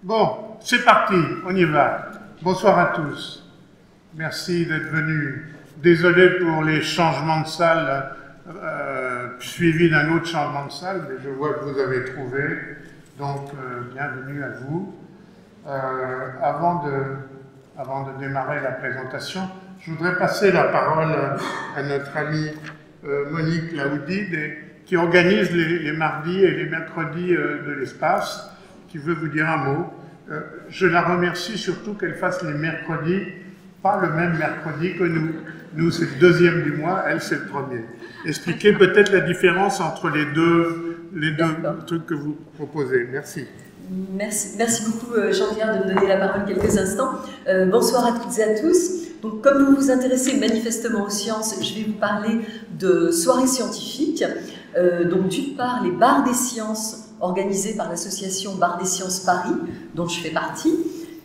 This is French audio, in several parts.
Bon, c'est parti, on y va. Bonsoir à tous. Merci d'être venus. Désolé pour les changements de salle, suivis d'un autre changement de salle, mais je vois que vous avez trouvé. Donc, bienvenue à vous. Avant de démarrer la présentation, je voudrais passer la parole à notre amie Monique Laoudide, qui organise les mardis et les mercredis de l'espace, qui veut vous dire un mot. Je la remercie surtout qu'elle fasse les mercredis, pas le même mercredi que nous. Nous, c'est le deuxième du mois, elle, c'est le premier. Expliquez peut-être la différence entre les deux trucs que vous proposez. Merci. Merci beaucoup Jean-Pierre de me donner la parole quelques instants. Bonsoir à toutes et à tous. Donc, comme vous vous intéressez manifestement aux sciences, je vais vous parler de soirées scientifiques. Donc d'une part, les bars des sciences organisés par l'association Bars des Sciences Paris, dont je fais partie,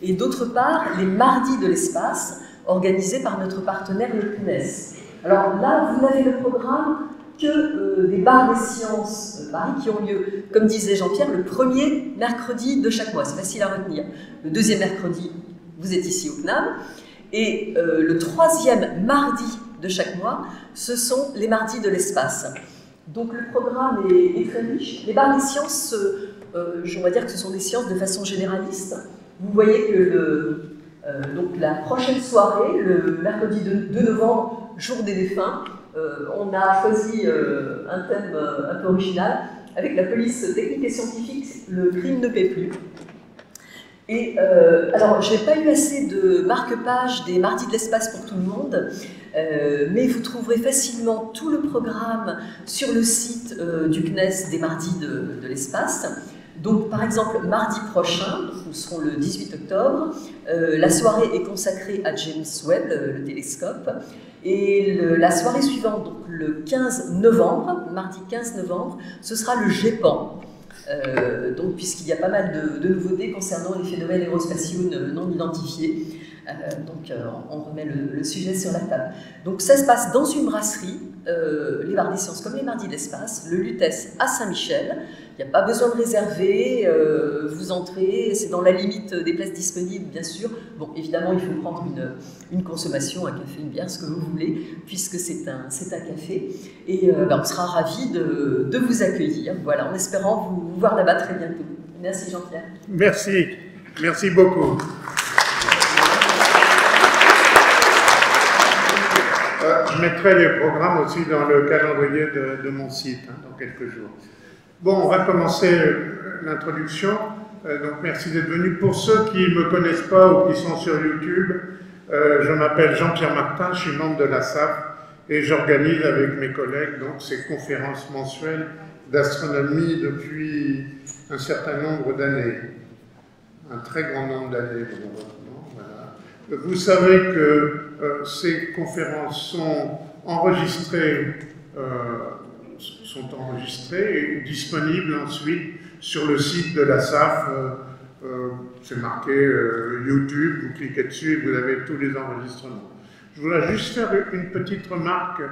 et d'autre part, les mardis de l'espace, organisés par notre partenaire le CNES. Alors là, vous n'avez le programme que des bars des sciences Paris qui ont lieu, comme disait Jean-Pierre, le premier mercredi de chaque mois. C'est facile à retenir. Le deuxième mercredi, vous êtes ici au CNAM. Et le troisième mardi de chaque mois, ce sont les mardis de l'espace. Donc le programme est très riche. Les bars des sciences, on va dire que ce sont des sciences de façon généraliste. Vous voyez que donc la prochaine soirée, le mercredi 2 novembre, jour des défunts, on a choisi un thème un peu original avec la police technique et scientifique, le crime ne paie plus. Et alors, je n'ai pas eu assez de marque-page des mardis de l'espace pour tout le monde, mais vous trouverez facilement tout le programme sur le site du CNES des mardis de l'espace. Donc, par exemple, mardi prochain, nous serons le 18 octobre, la soirée est consacrée à James Webb, le télescope, et la soirée suivante, donc le 15 novembre, mardi 15 novembre, ce sera le GEPAN. Donc, puisqu'il y a pas mal de nouveautés concernant les phénomènes aérospatiaux non identifiés. Donc, on remet le sujet sur la table. Donc, ça se passe dans une brasserie, les bars des sciences comme les mardis de l'espace, le Lutèce à Saint-Michel. Il n'y a pas besoin de réserver, vous entrez, c'est dans la limite des places disponibles, bien sûr. Bon, évidemment, il faut prendre une consommation, un café, une bière, ce que vous voulez, puisque c'est un café. Et on sera ravis de vous accueillir, voilà, en espérant vous voir là-bas très bientôt. Merci Jean-Pierre. Merci beaucoup. Je mettrai les programmes aussi dans le calendrier de mon site, dans quelques jours. Bon, on va commencer l'introduction. Donc, merci d'être venus. Pour ceux qui ne me connaissent pas ou qui sont sur YouTube, je m'appelle Jean-Pierre Martin, je suis membre de la SAF et j'organise avec mes collègues donc, ces conférences mensuelles d'astronomie depuis un certain nombre d'années. Un très grand nombre d'années, voilà. Vous savez que ces conférences sont enregistrées et disponibles ensuite sur le site de la SAF. C'est marqué YouTube, vous cliquez dessus et vous avez tous les enregistrements. Je voudrais juste faire une petite remarque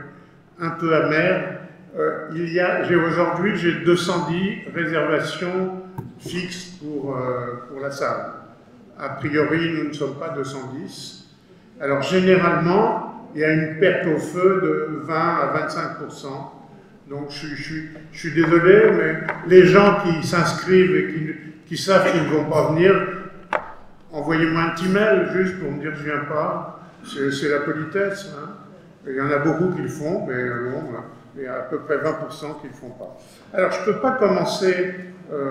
un peu amère. Aujourd'hui, j'ai 210 réservations fixes pour la salle. A priori, nous ne sommes pas 210. Alors, généralement, il y a une perte au feu de 20 à 25%. Donc, je suis désolé, mais les gens qui s'inscrivent et qui savent qu'ils ne vont pas venir, envoyez-moi un petit mail juste pour me dire que je ne viens pas. C'est la politesse. Hein. Il y en a beaucoup qui le font, mais bon, il y a à peu près 20% qui ne le font pas. Alors, je ne peux pas commencer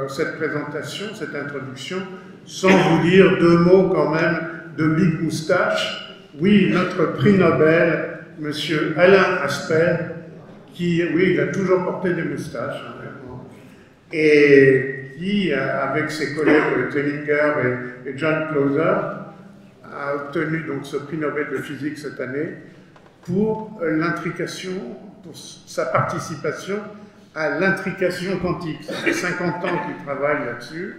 cette présentation, cette introduction, sans vous dire deux mots quand même de Big Moustache. Oui, notre prix Nobel, M. Alain Aspect, qui, oui, il a toujours porté des moustaches, hein, et qui, avec ses collègues Tellinger et John Clauser, a obtenu donc ce prix Nobel de physique cette année pour l'intrication, pour sa participation à l'intrication quantique. Ça fait 50 ans qu'il travaille là-dessus.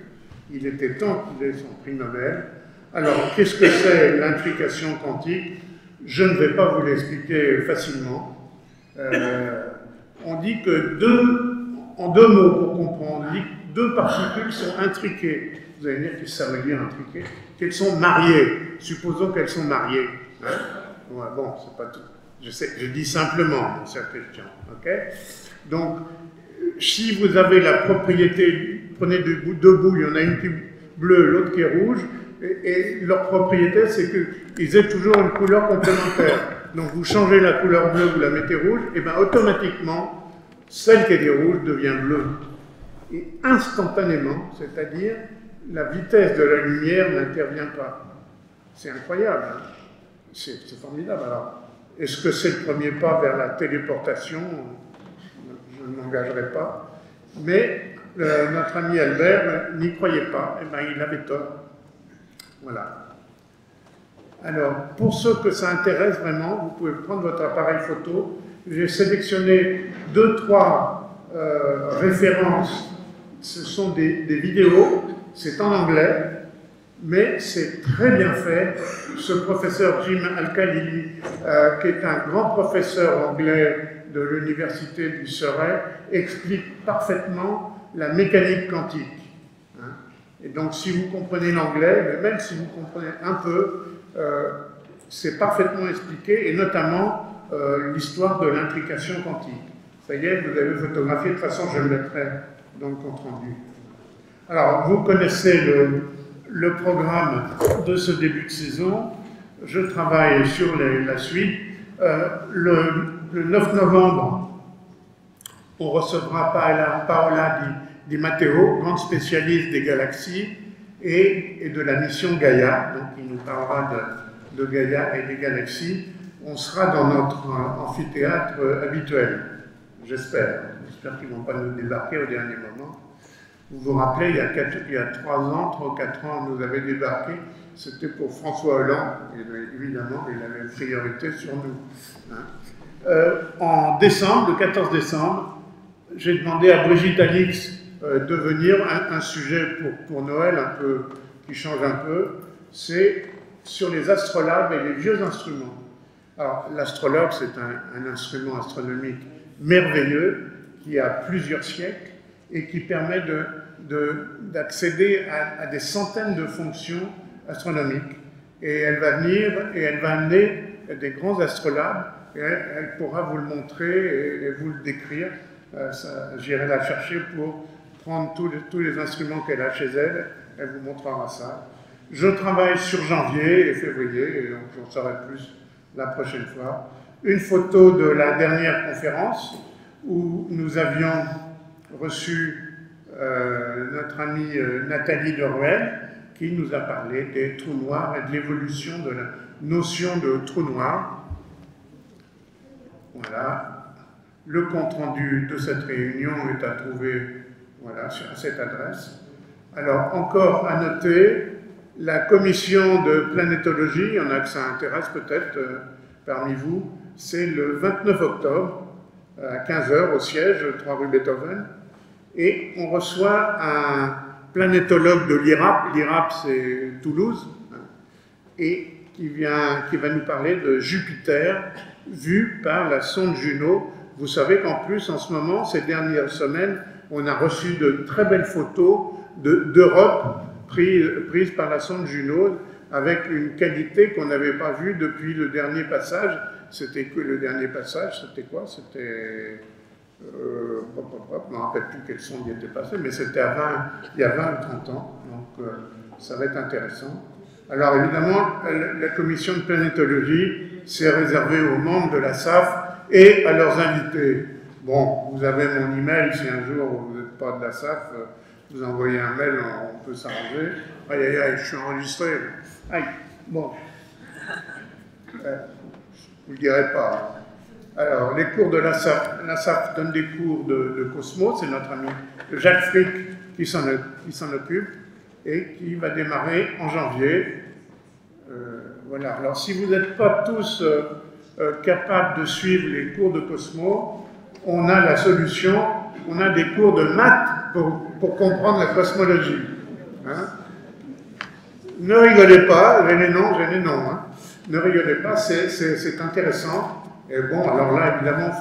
Il était temps qu'il ait son prix Nobel. Alors, qu'est-ce que c'est l'intrication quantique? Je ne vais pas vous l'expliquer facilement. On dit que en deux mots pour comprendre, deux particules sont intriquées. Vous allez dire que ça veut dire intriquées. Qu'elles sont mariées. Supposons qu'elles sont mariées. Hein? Ouais, bon, c'est pas tout. Je dis simplement dans cette question. Okay? Donc, si vous avez la propriété, prenez deux boules, il y en a une qui est bleue, l'autre qui est rouge, et leur propriété, c'est qu'ils aient toujours une couleur complémentaire. Donc, vous changez la couleur bleue, vous la mettez rouge, et bien automatiquement, celle qui était rouge devient bleue. Et instantanément, c'est-à-dire, la vitesse de la lumière n'intervient pas. C'est incroyable, hein? C'est formidable. Alors, est-ce que c'est le premier pas vers la téléportation? Je ne m'engagerai pas. Mais notre ami Albert n'y croyait pas. Eh bien, il avait tort. Voilà. Alors, pour ceux que ça intéresse vraiment, vous pouvez prendre votre appareil photo. J'ai sélectionné 2-3 références. Ce sont des vidéos. C'est en anglais. Mais c'est très bien fait. Ce professeur Jim Al-Khalili, qui est un grand professeur anglais de l'université du Surrey, explique parfaitement la mécanique quantique. Hein? Et donc, si vous comprenez l'anglais, mais même si vous comprenez un peu, c'est parfaitement expliqué, et notamment l'histoire de l'intrication quantique. Ça y est, vous avez photographié, de toute façon, je le mettrai dans le compte-rendu. Alors, vous connaissez le programme de ce début de saison. Je travaille sur la suite. Le 9 novembre, on recevra Paola Di Matteo, grande spécialiste des galaxies et de la mission Gaïa. Donc, il nous parlera de Gaïa et des galaxies. On sera dans notre amphithéâtre habituel, j'espère. J'espère qu'ils ne vont pas nous débarquer au dernier moment. Vous vous rappelez, il y a 3 ans, 3 ou 4 ans, on nous avait débarqué. C'était pour François Hollande, et évidemment, il avait une priorité sur nous. Hein. En décembre, le 14 décembre, j'ai demandé à Brigitte Alix de venir, un sujet pour Noël un peu, qui change un peu, c'est sur les astrolabes et les vieux instruments. Alors, l'astrolabe, c'est un instrument astronomique merveilleux qui a plusieurs siècles et qui permet d'accéder à des centaines de fonctions astronomiques. Et elle va venir et elle va amener des grands astrolabes et elle pourra vous le montrer et vous le décrire. J'irai la chercher pour prendre tous les instruments qu'elle a chez elle. Elle vous montrera ça. Je travaille sur janvier et février, et donc j'en saurai plus la prochaine fois. Une photo de la dernière conférence où nous avions reçu notre amie Nathalie Deruel, qui nous a parlé des trous noirs et de l'évolution de la notion de trou noir. Voilà. Le compte-rendu de cette réunion est à trouver voilà, sur cette adresse. Alors, encore à noter, la commission de planétologie, il y en a que ça intéresse peut-être parmi vous, c'est le 29 octobre, à 15 h au siège, 3 rue Beethoven, et on reçoit un planétologue de l'IRAP, l'IRAP c'est Toulouse, et qui va nous parler de Jupiter vu par la sonde Juno. Vous savez qu'en plus, en ce moment, ces dernières semaines, on a reçu de très belles photos d'Europe prises par la sonde Juno avec une qualité qu'on n'avait pas vue depuis le dernier passage. C'était que le dernier passage, c'était quoi? C'était... je ne me rappelle plus quelle sonde y était passée, mais c'était il y a 20 ou 30 ans, donc ça va être intéressant. Alors évidemment, la commission de planétologie s'est réservée aux membres de la SAF et à leurs invités. Bon, vous avez mon email, si un jour vous n'êtes pas de la SAF, vous envoyez un mail, on peut s'arranger. Aïe, aïe, aïe, je suis enregistré. Aïe, bon. Je ne vous le dirai pas. Alors, les cours de la SAF donne des cours de Cosmos, c'est notre ami Jacques Frick qui s'en occupe et qui va démarrer en janvier. Voilà. Alors, si vous n'êtes pas tous capables de suivre les cours de Cosmos, on a la solution, on a des cours de maths pour comprendre la cosmologie. Hein? Ne rigolez pas, j'ai les noms, hein. Ne rigolez pas, c'est intéressant. Et bon, alors là, évidemment,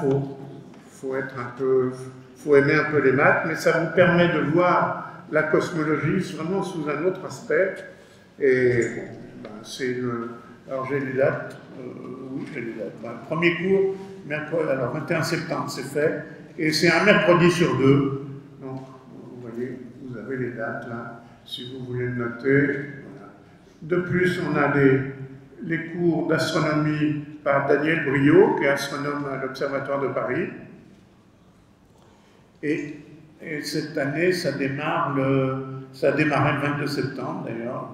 faut faut aimer un peu les maths, mais ça vous permet de voir la cosmologie vraiment sous un autre aspect. Et bon, ben, c'est le... Alors j'ai les dates, oui j'ai les dates. Ben, premier cours, mercredi, alors 21 septembre c'est fait, et c'est un mercredi sur 2. Donc vous voyez, vous avez les dates là, si vous voulez le noter. Voilà. De plus, on a les cours d'astronomie par Daniel Briot, qui est astronome à l'Observatoire de Paris. Et cette année, ça démarrait le 22 septembre d'ailleurs,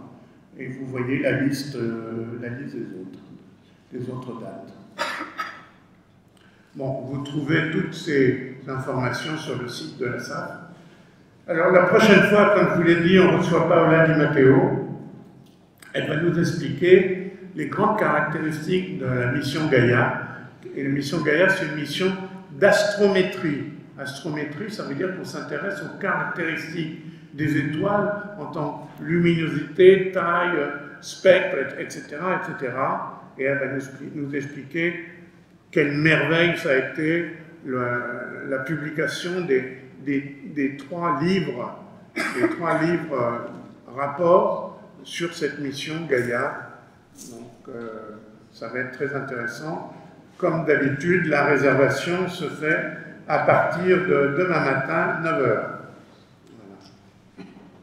et vous voyez la liste des autres dates. Bon, vous trouvez toutes ces informations sur le site de la SAF. Alors la prochaine fois, comme je vous l'ai dit, on reçoit Paola Di Matteo. Elle va nous expliquer les grandes caractéristiques de la mission Gaia. Et la mission Gaia, c'est une mission d'astrométrie. Astrométrie, ça veut dire qu'on s'intéresse aux caractéristiques des étoiles en tant que luminosité, taille, spectre, etc., etc. Et elle va nous expliquer quelle merveille ça a été la publication des trois livres rapports sur cette mission Gaia. Donc, ça va être très intéressant. Comme d'habitude, la réservation se fait à partir de demain matin, 9h. Voilà.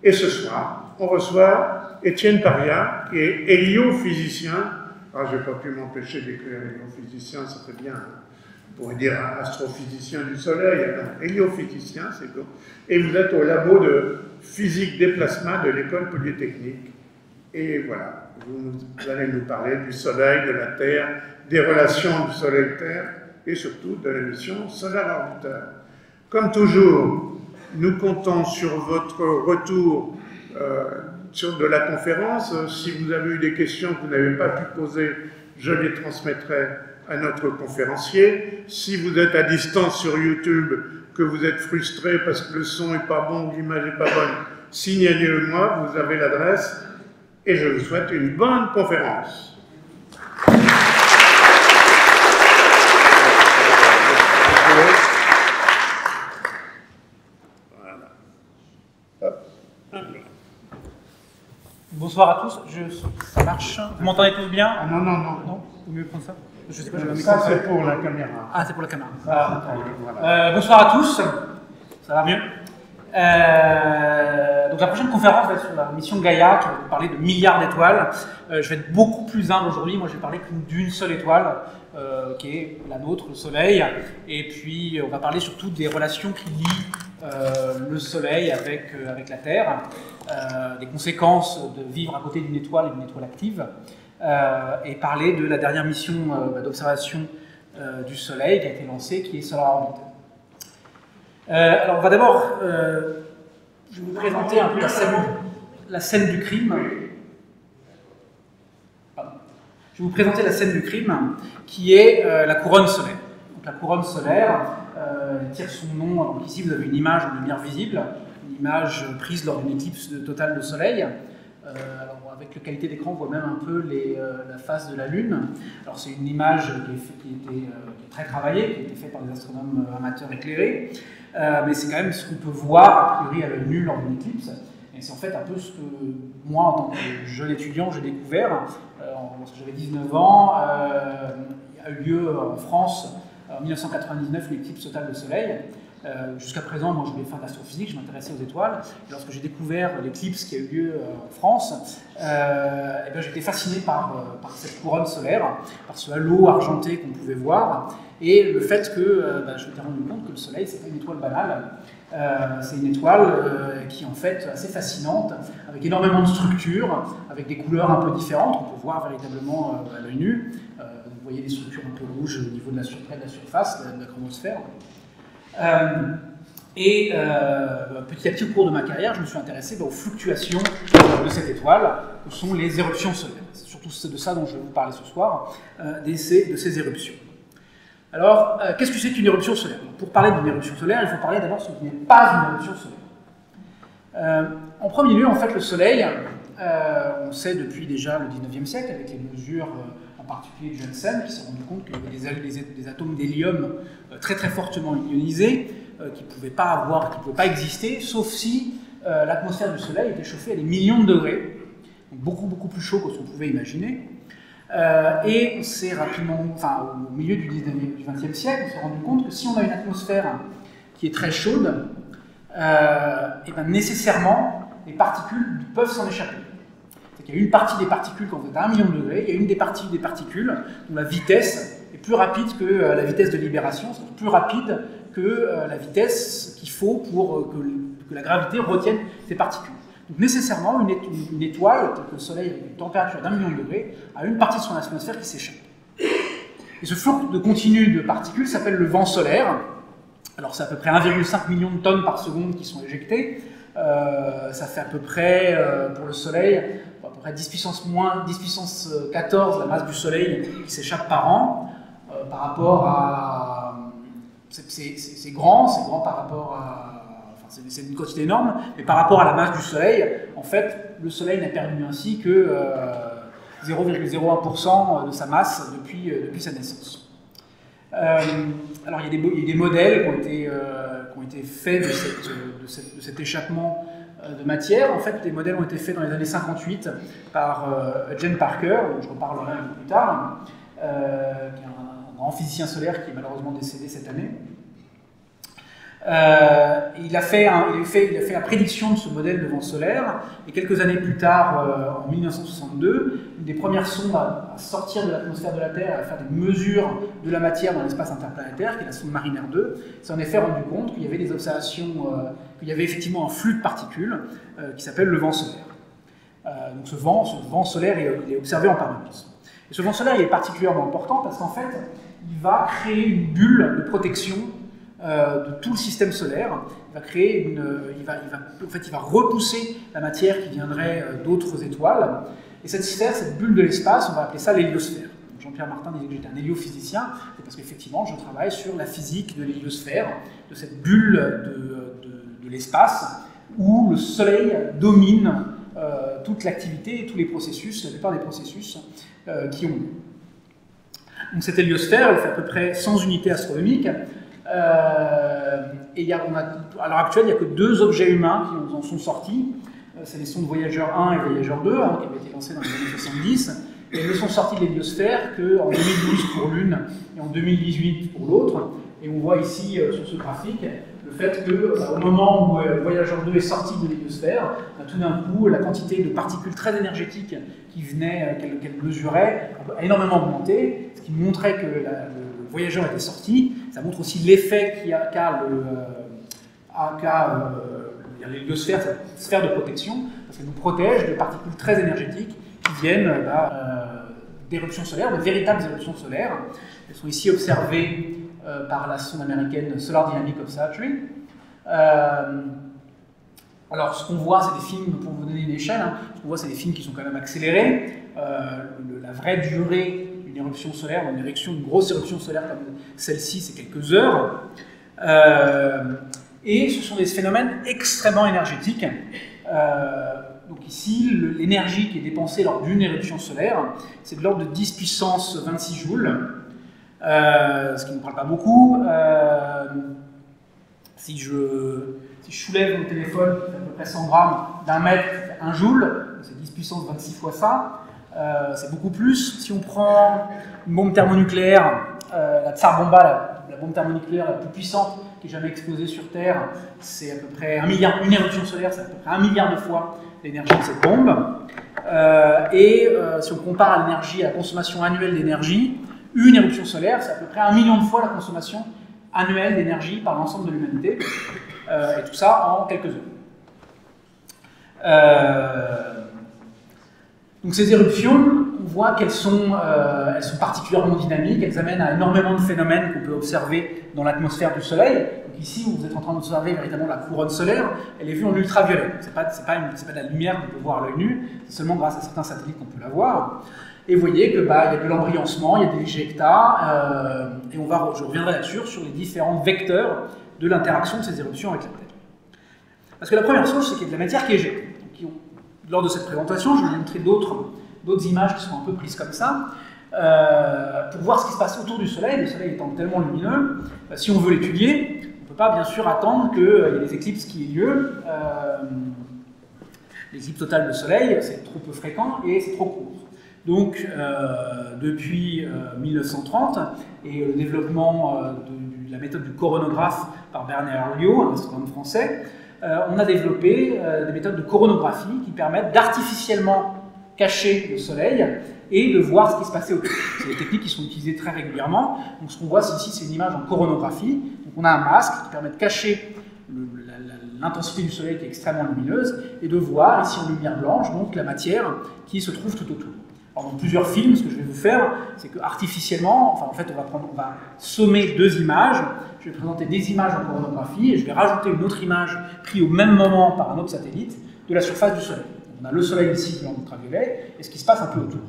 Et ce soir, on reçoit Étienne Paria, qui est héliophysicien. Alors, je n'ai pas pu m'empêcher d'écrire héliophysicien, ça fait bien. On pourrait dire astrophysicien du Soleil, héliophysicien, c'est bon. Et vous êtes au labo de physique des plasmas de l'École polytechnique. Et voilà, vous allez nous parler du Soleil, de la Terre, des relations du Soleil-Terre, et surtout de la mission Solar Orbiter. Comme toujours, nous comptons sur votre retour sur de la conférence. Si vous avez eu des questions que vous n'avez pas pu poser, je les transmettrai à notre conférencier. Si vous êtes à distance sur YouTube, que vous êtes frustré parce que le son n'est pas bon ou l'image n'est pas bonne, signalez-le-moi, vous avez l'adresse, et je vous souhaite une bonne conférence. Bonsoir à tous, ça marche. Vous m'entendez tous bien? Ah non, non, non. Non, vous mieux prendre ça? Je sais pas, ça c'est pour la caméra. Ah, c'est pour la caméra. Voilà. Bonsoir à tous, ça va mieux? Donc la prochaine conférence va être sur la mission Gaia, qui va vous parler de milliards d'étoiles. Je vais être beaucoup plus humble aujourd'hui, moi je vais parler d'une seule étoile, qui est la nôtre, le Soleil. Et puis on va parler surtout des relations qui lient le Soleil avec la Terre, des conséquences de vivre à côté d'une étoile active, et parler de la dernière mission d'observation du Soleil qui a été lancée, qui est Solar Orbiter. Alors on va d'abord, je vais vous présenter un peu la scène du crime. Pardon. Je vais vous présenter la scène du crime, qui est la couronne solaire. Donc, la couronne solaire tire son nom. Donc ici vous avez une image en lumière visible, une image prise lors d'une éclipse totale de soleil. Alors avec la qualité d'écran, on voit même un peu la face de la Lune. Alors c'est une image qui est très travaillée, qui a été faite par des astronomes amateurs éclairés, mais c'est quand même ce qu'on peut voir a priori à l'œil nu lors d'une éclipse. Et c'est en fait un peu ce que moi, en tant que jeune étudiant, j'ai découvert lorsque j'avais 19 ans. Il a eu lieu en France en 1999 l'éclipse totale de soleil. Jusqu'à présent, moi je voulais faire de l'astrophysique, je m'intéressais aux étoiles. Et lorsque j'ai découvert l'éclipse qui a eu lieu en France, j'étais fasciné par cette couronne solaire, par ce halo argenté qu'on pouvait voir, et le fait que je m'étais rendu compte que le Soleil, c'est pas une étoile banale, c'est une étoile qui est en fait assez fascinante, avec énormément de structures, avec des couleurs un peu différentes, on peut voir véritablement à l'œil nu. Vous voyez des structures un peu rouges au niveau de la surface, de la chromosphère. Petit à petit, au cours de ma carrière, je me suis intéressé aux fluctuations de cette étoile, que sont les éruptions solaires. C'est surtout de ça dont je vais vous parler ce soir, de ces éruptions. Alors, qu'est-ce que c'est qu'une éruption solaire? Pour parler d'une éruption solaire, il faut parler d'abord de ce qui n'est pas une éruption solaire. En premier lieu, en fait, le Soleil, on sait depuis déjà le 19e siècle, avec les mesures en particulier de Johansen, qui s'est rendu compte qu'il y avait des atomes d'hélium très très fortement ionisés, qui ne pouvaient pas exister, sauf si l'atmosphère du Soleil était chauffée à des millions de degrés, donc beaucoup plus chaud que ce qu'on pouvait imaginer. Et c'est rapidement, au milieu du XXe siècle, on s'est rendu compte que si on a une atmosphère qui est très chaude, et ben nécessairement les particules peuvent s'en échapper. Il y a une partie des particules, quand vous êtes à 1 million de degrés, il y a une des parties des particules dont la vitesse est plus rapide que la vitesse de libération, c'est-à-dire plus rapide que la vitesse qu'il faut pour que la gravité retienne ces particules. Donc nécessairement, une étoile, telle que le Soleil avec une température d'1 million de degrés, a une partie de son atmosphère qui s'échappe. Et ce flux de continu de particules s'appelle le vent solaire. Alors c'est à peu près 1,5 million de tonnes par seconde qui sont éjectées. Ça fait à peu près, pour le Soleil, à peu près 10 puissance 14 la masse du Soleil qui s'échappe par an. Par rapport à... C'est grand par rapport à... Enfin, c'est une quantité énorme, mais par rapport à la masse du Soleil, en fait, le Soleil n'a perdu ainsi que 0,01% de sa masse depuis sa naissance. Alors, il y a des modèles qui ont été faits de cet échappement de matière. En fait, les modèles ont été faits dans les années 58 par Jane Parker, dont je reparlerai un peu plus tard, qui est un grand physicien solaire qui est malheureusement décédé cette année. Il a fait la prédiction de ce modèle de vent solaire, et quelques années plus tard, en 1962, une des premières sondes à sortir de l'atmosphère de la Terre, à faire des mesures de la matière dans l'espace interplanétaire, qui est la sonde Mariner 2, s'est en effet rendu compte qu'il y avait des observations, qu'il y avait effectivement un flux de particules qui s'appelle le vent solaire. Donc ce vent solaire il est observé en permanence. Et ce vent solaire il est particulièrement important parce qu'en fait, il va créer une bulle de protection de tout le système solaire. Il va repousser la matière qui viendrait d'autres étoiles. Et cette sphère, cette bulle de l'espace, on va appeler ça l'héliosphère. Jean-Pierre Martin disait que j'étais un héliophysicien, c'est parce qu'effectivement, je travaille sur la physique de l'héliosphère, de cette bulle de l'espace, où le Soleil domine toute l'activité et tous les processus, la plupart des processus qui ont lieu. Donc cette héliosphère, elle fait à peu près 100 unités astronomiques. Et à l'heure actuelle, il n'y a que 2 objets humains qui en sont sortis. C'est les sondes Voyager 1 et Voyager 2, qui avaient été lancées dans les années 70. Et elles ne sont sorties de l'héliosphère qu'en 2012 pour l'une et en 2018 pour l'autre. Et on voit ici, sur ce graphique, le fait qu'au moment où Voyager 2 est sorti de l'héliosphère, tout d'un coup, la quantité de particules très énergétiques qu'elle mesurait a énormément augmenté, ce qui montrait que le Voyager était sorti. Ça montre aussi l'effet qu'a l'héliosphère, cette sphère de protection, parce qu'elle nous protège de particules très énergétiques qui viennent d'éruptions solaires, de véritables éruptions solaires. Elles sont ici observées par la sonde américaine Solar Dynamic Observatory. Alors, ce qu'on voit, c'est des films, pour vous donner une échelle, ce qu'on voit, c'est des films qui sont quand même accélérés. La vraie durée d'une éruption solaire, une grosse éruption solaire comme celle-ci, c'est quelques heures. Et ce sont des phénomènes extrêmement énergétiques. Donc ici, l'énergie qui est dépensée lors d'une éruption solaire, c'est de l'ordre de 10 puissance 26 joules, ce qui ne parle pas beaucoup. Si je soulève mon téléphone, qui fait à peu près 100 grammes, d'un mètre, ça fait 1 joule, c'est 10 puissance 26 fois ça, c'est beaucoup plus. Si on prend une bombe thermonucléaire, la Tsar Bomba, la bombe thermonucléaire la plus puissante qui est jamais explosée sur Terre, c'est à peu près 1 milliard, une éruption solaire, c'est à peu près 1 milliard de fois l'énergie de cette bombe. Si on compare à l'énergie, à la consommation annuelle d'énergie, une éruption solaire, c'est à peu près 1 million de fois la consommation annuelle d'énergie par l'ensemble de l'humanité, et tout ça en quelques heures. Donc ces éruptions, on voit qu'elles sont particulièrement dynamiques, elles amènent à énormément de phénomènes qu'on peut observer dans l'atmosphère du Soleil. Donc ici, où vous êtes en train d'observer véritablement la couronne solaire, elle est vue en ultraviolet. C'est pas de la lumière qu'on peut voir à l'œil nu, c'est seulement grâce à certains satellites qu'on peut la voir. Et vous voyez qu'il y a de l'embryancement, il y a des éjectats, et je reviendrai là-dessus sur les différents vecteurs de l'interaction de ces éruptions avec la Terre. Parce que la première chose, c'est qu'il y a de la matière qui est éjectée. Lors de cette présentation, je vais vous montrer d'autres images qui sont un peu prises comme ça, pour voir ce qui se passe autour du Soleil. Le Soleil étant tellement lumineux, si on veut l'étudier, on ne peut peut pas bien sûr attendre qu'il y ait des éclipses qui aient lieu. L'éclipse totale de soleil, c'est trop peu fréquent et c'est trop court. Donc, depuis 1930 et le développement de la méthode du coronographe par Bernard Liot, un astronome français, on a développé des méthodes de coronographie qui permettent d'artificiellement cacher le soleil et de voir ce qui se passait autour. C'est des techniques qui sont utilisées très régulièrement. Donc, ce qu'on voit ici, c'est une image en coronographie. Donc, on a un masque qui permet de cacher l'intensité du soleil qui est extrêmement lumineuse et de voir ici en lumière blanche donc la matière qui se trouve tout autour. Alors, dans plusieurs films, ce que je vais vous faire, c'est que artificiellement, enfin en fait on va sommer deux images. Je vais présenter des images en coronographie et je vais rajouter une autre image prise au même moment par un autre satellite de la surface du soleil. On a le soleil ici en ultraviolet et ce qui se passe un peu autour.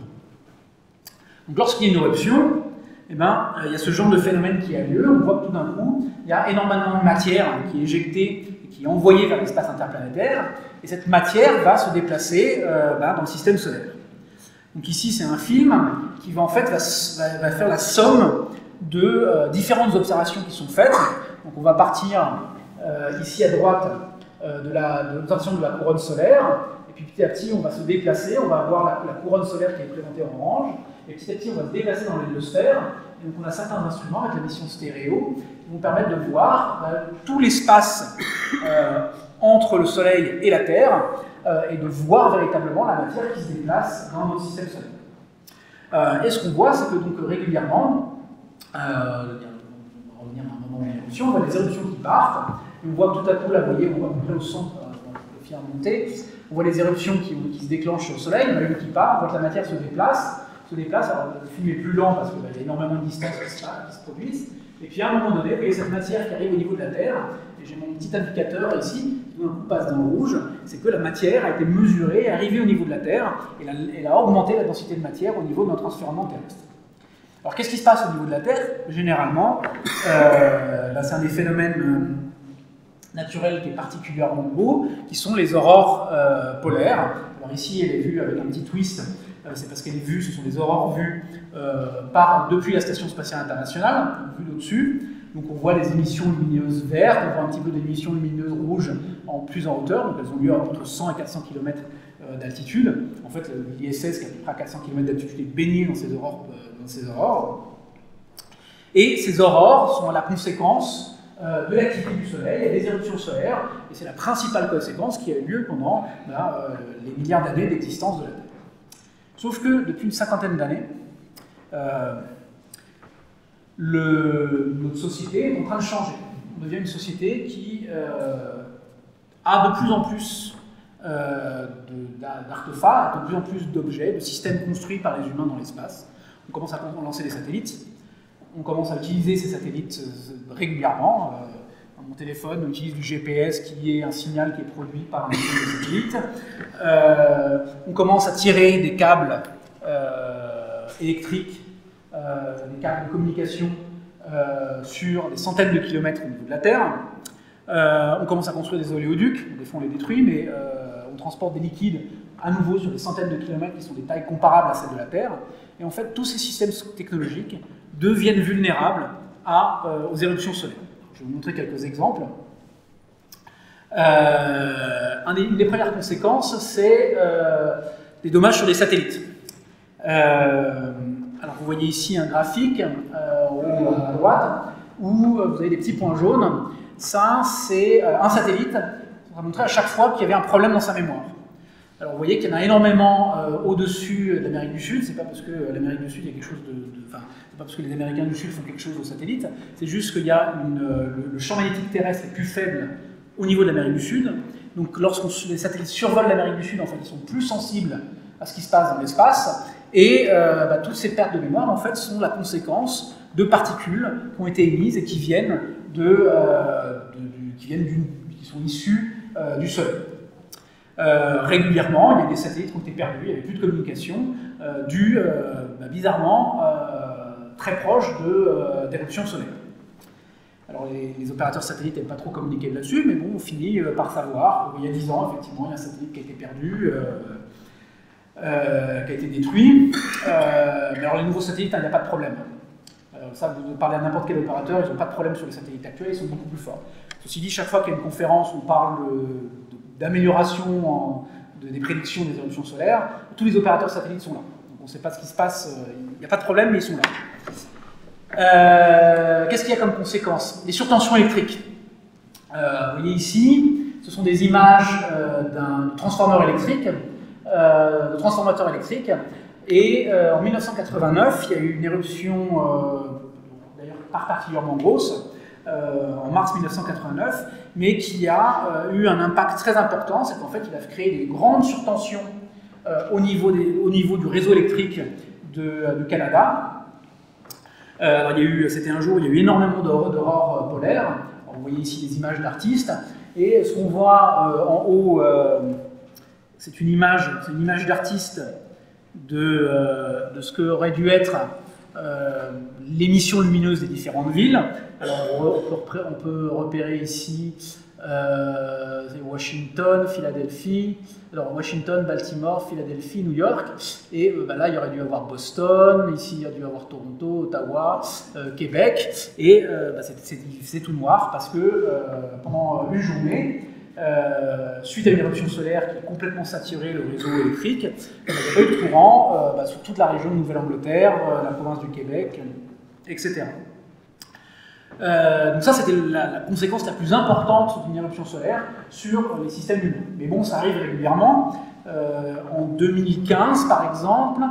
Donc lorsqu'il y a une éruption, eh ben, il y a ce genre de phénomène qui a lieu. On voit que tout d'un coup, il y a énormément de matière qui est éjectée et qui est envoyée vers l'espace interplanétaire. Et cette matière va se déplacer dans le système solaire. Donc ici, c'est un film qui va en fait va faire la somme de différentes observations qui sont faites. Donc on va partir ici à droite de l'observation de la couronne solaire. Et puis petit à petit, on va se déplacer. On va avoir la couronne solaire qui est présentée en orange. Et petit à petit, on va se déplacer dans l'héliosphère. Et donc, on a certains instruments avec la mission stéréo qui vont permettre de voir tout l'espace entre le Soleil et la Terre et de voir véritablement la matière qui se déplace dans notre système solaire. Et ce qu'on voit, c'est que donc, régulièrement, on va revenir à un moment où il y a une éruption, on voit des éruptions qui partent. Et on voit tout à coup, là, vous voyez, on voit à peu près au centre, le fil à monter, on voit les éruptions qui se déclenchent sur le Soleil, on a une qui part, on voit que la matière se déplace. Alors le film est plus lent parce qu'il y a énormément de distances qui se produisent. Et puis à un moment donné, vous voyez cette matière qui arrive au niveau de la Terre, et j'ai mon petit indicateur ici, qui d'un coup passe dans le rouge, c'est que la matière a été mesurée, est arrivée au niveau de la Terre, et elle a augmenté la densité de matière au niveau de notre environnement terrestre. Alors qu'est-ce qui se passe au niveau de la Terre? Généralement, c'est un des phénomènes naturels qui est particulièrement beau, qui sont les aurores polaires. Alors ici, elle est vue avec un petit twist. C'est parce qu'elle est vue, ce sont des aurores vues depuis la Station Spatiale Internationale, vues d'au-dessus. Donc on voit les émissions lumineuses vertes, on voit un petit peu d'émissions lumineuses rouges plus en hauteur, donc elles ont lieu entre 100 et 400 km d'altitude. En fait, l'ISS, qui est à peu près à 400 km d'altitude, est baigné dans ces aurores. Et ces aurores sont la conséquence de l'activité du Soleil et des éruptions solaires, et c'est la principale conséquence qui a eu lieu pendant les milliards d'années d'existence de la Terre. Sauf que depuis une cinquantaine d'années, notre société est en train de changer. On devient une société qui a de plus en plus d'artefacts, de plus en plus d'objets, de systèmes construits par les humains dans l'espace. On commence à lancer des satellites, on commence à utiliser ces satellites régulièrement. Mon téléphone utilise du GPS qui est un signal qui est produit par un satellite. On commence à tirer des câbles électriques, des câbles de communication sur des centaines de kilomètres au niveau de la Terre. On commence à construire des oléoducs, des fois on les détruit, mais on transporte des liquides à nouveau sur des centaines de kilomètres qui sont des tailles comparables à celles de la Terre. Et en fait, tous ces systèmes technologiques deviennent vulnérables aux éruptions solaires. Je vais vous montrer quelques exemples. Une des premières conséquences, c'est des dommages sur les satellites. Alors vous voyez ici un graphique en haut à droite où vous avez des petits points jaunes. Ça, c'est un satellite. On va montrer à chaque fois qu'il y avait un problème dans sa mémoire. Alors vous voyez qu'il y en a énormément au-dessus de l'Amérique du Sud. C'est pas parce que l'Amérique du Sud il y a quelque chose c'est pas parce que les Américains du Sud font quelque chose aux satellites. C'est juste qu'il y a le champ magnétique terrestre est plus faible au niveau de l'Amérique du Sud. Donc lorsque les satellites survolent l'Amérique du Sud, en fait, ils sont plus sensibles à ce qui se passe dans l'espace. Et toutes ces pertes de mémoire, en fait, sont la conséquence de particules qui ont été émises et qui viennent qui sont issues du Soleil. Régulièrement, il y a des satellites qui ont été perdus, il n'y avait plus de communication, bizarrement très proche d'éruptions solaires. Alors les opérateurs satellites n'aiment pas trop communiquer là-dessus, mais bon, on finit par savoir. Il y a 10 ans, effectivement, il y a un satellite qui a été perdu, qui a été détruit. Mais alors les nouveaux satellites, il n'y a pas de problème. Ça, vous parlez à n'importe quel opérateur, ils n'ont pas de problème sur les satellites actuels, ils sont beaucoup plus forts. Ceci dit, chaque fois qu'il y a une conférence où on parle d'amélioration des prédictions des éruptions solaires, tous les opérateurs satellites sont là. Donc on ne sait pas ce qui se passe, il n'y a pas de problème, mais ils sont là. Qu'est-ce qu'il y a comme conséquence? Les surtensions électriques. Vous voyez ici, ce sont des images d'un transformateur électrique, et en 1989, il y a eu une éruption, d'ailleurs pas particulièrement grosse, en mars 1989, mais qui a eu un impact très important, c'est qu'en fait il a créé des grandes surtensions au niveau du réseau électrique du Canada. Alors, c'était un jour où il y a eu énormément d'aurores polaires. Alors, vous voyez ici des images d'artistes, et ce qu'on voit en haut, c'est une image d'artiste de ce qu'aurait dû être l'émission lumineuse des différentes villes. Alors, on peut repérer ici Washington, Philadelphie, alors Washington, Baltimore, Philadelphie, New York, et là il y aurait dû avoir Boston, ici il y a dû avoir Toronto, Ottawa, Québec, et c'est tout noir parce que pendant une journée, suite à une éruption solaire qui a complètement saturé le réseau électrique, il n'y a pas eu de courant sur toute la région de Nouvelle-Angleterre, la province du Québec, etc. Donc ça, c'était la conséquence la plus importante d'une éruption solaire sur les systèmes humains. Mais bon, ça arrive régulièrement. En 2015, par exemple,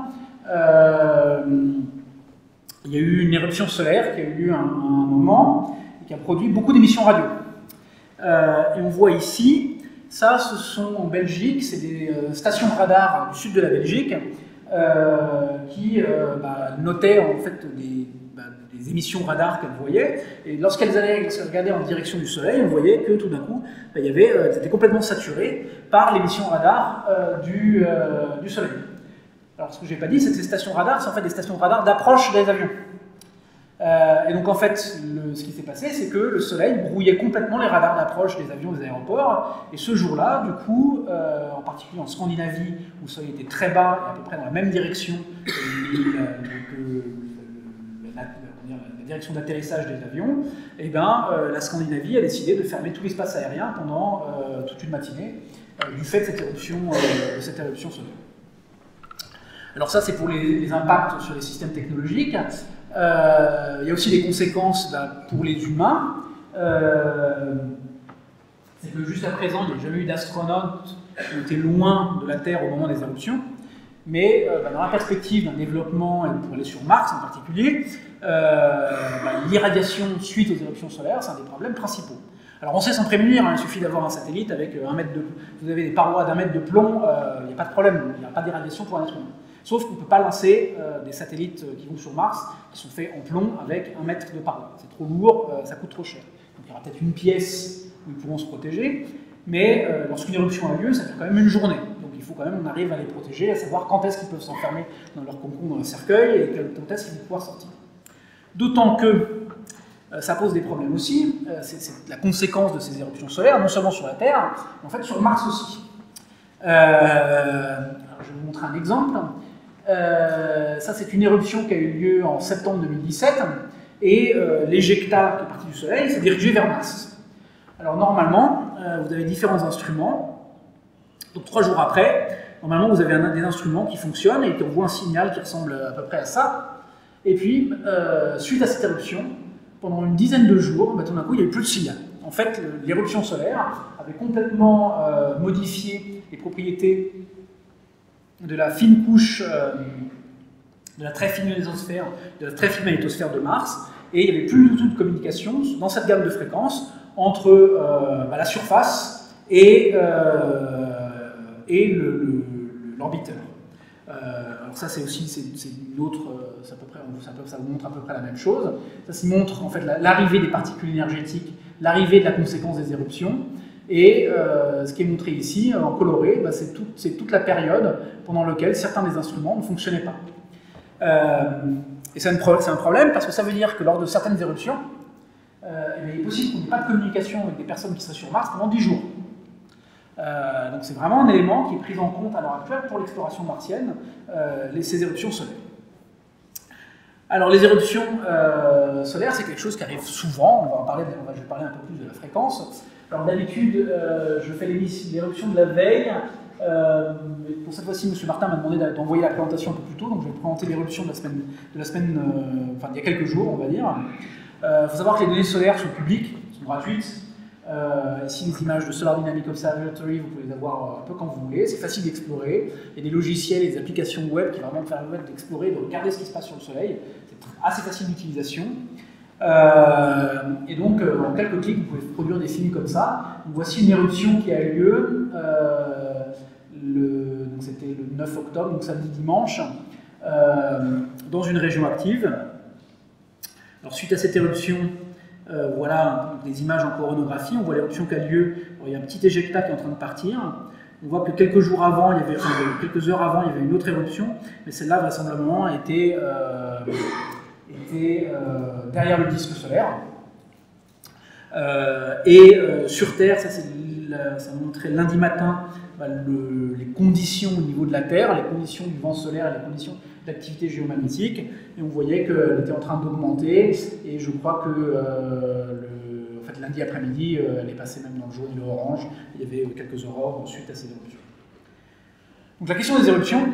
il y a eu une éruption solaire qui a eu lieu à un moment et qui a produit beaucoup d'émissions radio. Et on voit ici, ça, ce sont en Belgique, c'est des stations de radar du sud de la Belgique qui notaient en fait des émissions radar qu'elles voyaient, et lorsqu'elles regardaient en direction du Soleil, on voyait que tout d'un coup, c'était complètement saturé par l'émission radar du Soleil. Alors ce que je n'ai pas dit, c'est que ces stations radar sont en fait des stations radar d'approche des avions. Et donc en fait, ce qui s'est passé, c'est que le Soleil brouillait complètement les radars d'approche des avions des aéroports, et ce jour-là, du coup, en particulier en Scandinavie, où le Soleil était très bas, et à peu près dans la même direction que la direction d'atterrissage des avions, et la Scandinavie a décidé de fermer tout l'espace aérien pendant toute une matinée du fait de cette éruption solaire. Alors ça, c'est pour les impacts sur les systèmes technologiques. Il y a aussi des conséquences pour les humains. C'est que jusqu'à présent, il n'y a jamais eu d'astronautes qui étaient loin de la Terre au moment des éruptions. Mais dans la perspective d'un développement, et pour aller sur Mars en particulier, l'irradiation suite aux éruptions solaires, c'est un des problèmes principaux. Alors on sait s'en prémunir, il suffit d'avoir un satellite avec vous avez des parois d'1 mètre de plomb, il n'y a pas de problème, il n'y a pas d'irradiation pour un être humain. Sauf qu'on ne peut pas lancer des satellites qui vont sur Mars, qui sont faits en plomb avec 1 mètre de paroi. C'est trop lourd, ça coûte trop cher. Donc il y aura peut-être une pièce où ils pourront se protéger, mais lorsqu'une éruption a lieu, ça fait quand même une journée. Donc il faut quand même qu'on arrive à les protéger, à savoir quand est-ce qu'ils peuvent s'enfermer dans leur cocon, dans le cercueil, et quand est-ce qu'ils vont pouvoir sortir. D'autant que ça pose des problèmes aussi, c'est la conséquence de ces éruptions solaires, non seulement sur la Terre, mais en fait sur Mars aussi. Alors, je vais vous montrer un exemple. Ça, c'est une éruption qui a eu lieu en septembre 2017, et l'éjecta qui est parti du Soleil s'est dirigé vers Mars. Alors normalement, vous avez différents instruments. Donc 3 jours après, normalement vous avez des instruments qui fonctionnent et qui envoient un signal qui ressemble à peu près à ça. Et puis, suite à cette éruption, pendant une dizaine de jours, tout d'un coup, il n'y avait plus de signal. En fait, l'éruption solaire avait complètement modifié les propriétés de la fine couche, de la très fine ionosphère, de la très fine magnétosphère de Mars, et il n'y avait plus du tout de communication dans cette gamme de fréquences entre la surface et l'orbiteur. Alors ça, c'est une autre, ça vous montre à peu près la même chose. Ça montre en fait l'arrivée des particules énergétiques, l'arrivée de la conséquence des éruptions. Et ce qui est montré ici, en coloré, c'est toute la période pendant laquelle certains des instruments ne fonctionnaient pas. Et c'est un problème parce que ça veut dire que lors de certaines éruptions, il est possible qu'on n'ait pas de communication avec des personnes qui seraient sur Mars pendant 10 jours. Donc c'est vraiment un élément qui est pris en compte à l'heure actuelle pour l'exploration martienne, ces éruptions solaires. Alors les éruptions solaires, c'est quelque chose qui arrive souvent. Je vais parler un peu plus de la fréquence. Alors d'habitude, je fais l'éruption de la veille. Pour cette fois-ci, M. Martin m'a demandé d'envoyer la présentation un peu plus tôt, donc je vais présenter l'éruption de la semaine, enfin il y a quelques jours, on va dire. Il faut savoir que les données solaires sont publiques, sont gratuites. Ici, les images de Solar Dynamic Observatory, vous pouvez les avoir un peu quand vous voulez. C'est facile d'explorer. Il y a des logiciels et des applications web qui vraiment permettent d'explorer, de regarder ce qui se passe sur le Soleil. C'est assez facile d'utilisation. Et donc, en quelques clics, vous pouvez produire des films comme ça. Donc, voici une éruption qui a eu lieu. C'était le 9 octobre, donc samedi dimanche, dans une région active. Alors, suite à cette éruption, voilà des images en coronographie. On voit l'éruption qui a lieu. Alors, il y a un petit éjecta qui est en train de partir. On voit que quelques heures avant, il y avait une autre éruption, mais celle-là, vraisemblablement, était derrière le disque solaire. Sur Terre, ça montrait lundi matin les conditions au niveau de la Terre, les conditions du vent solaire et les conditions d'activité géomagnétique. Et on voyait qu'elle était en train d'augmenter. Et je crois que lundi après-midi, elle est passée même dans le jaune et l'orange. Il y avait quelques aurores suite à ces éruptions. Donc la question des éruptions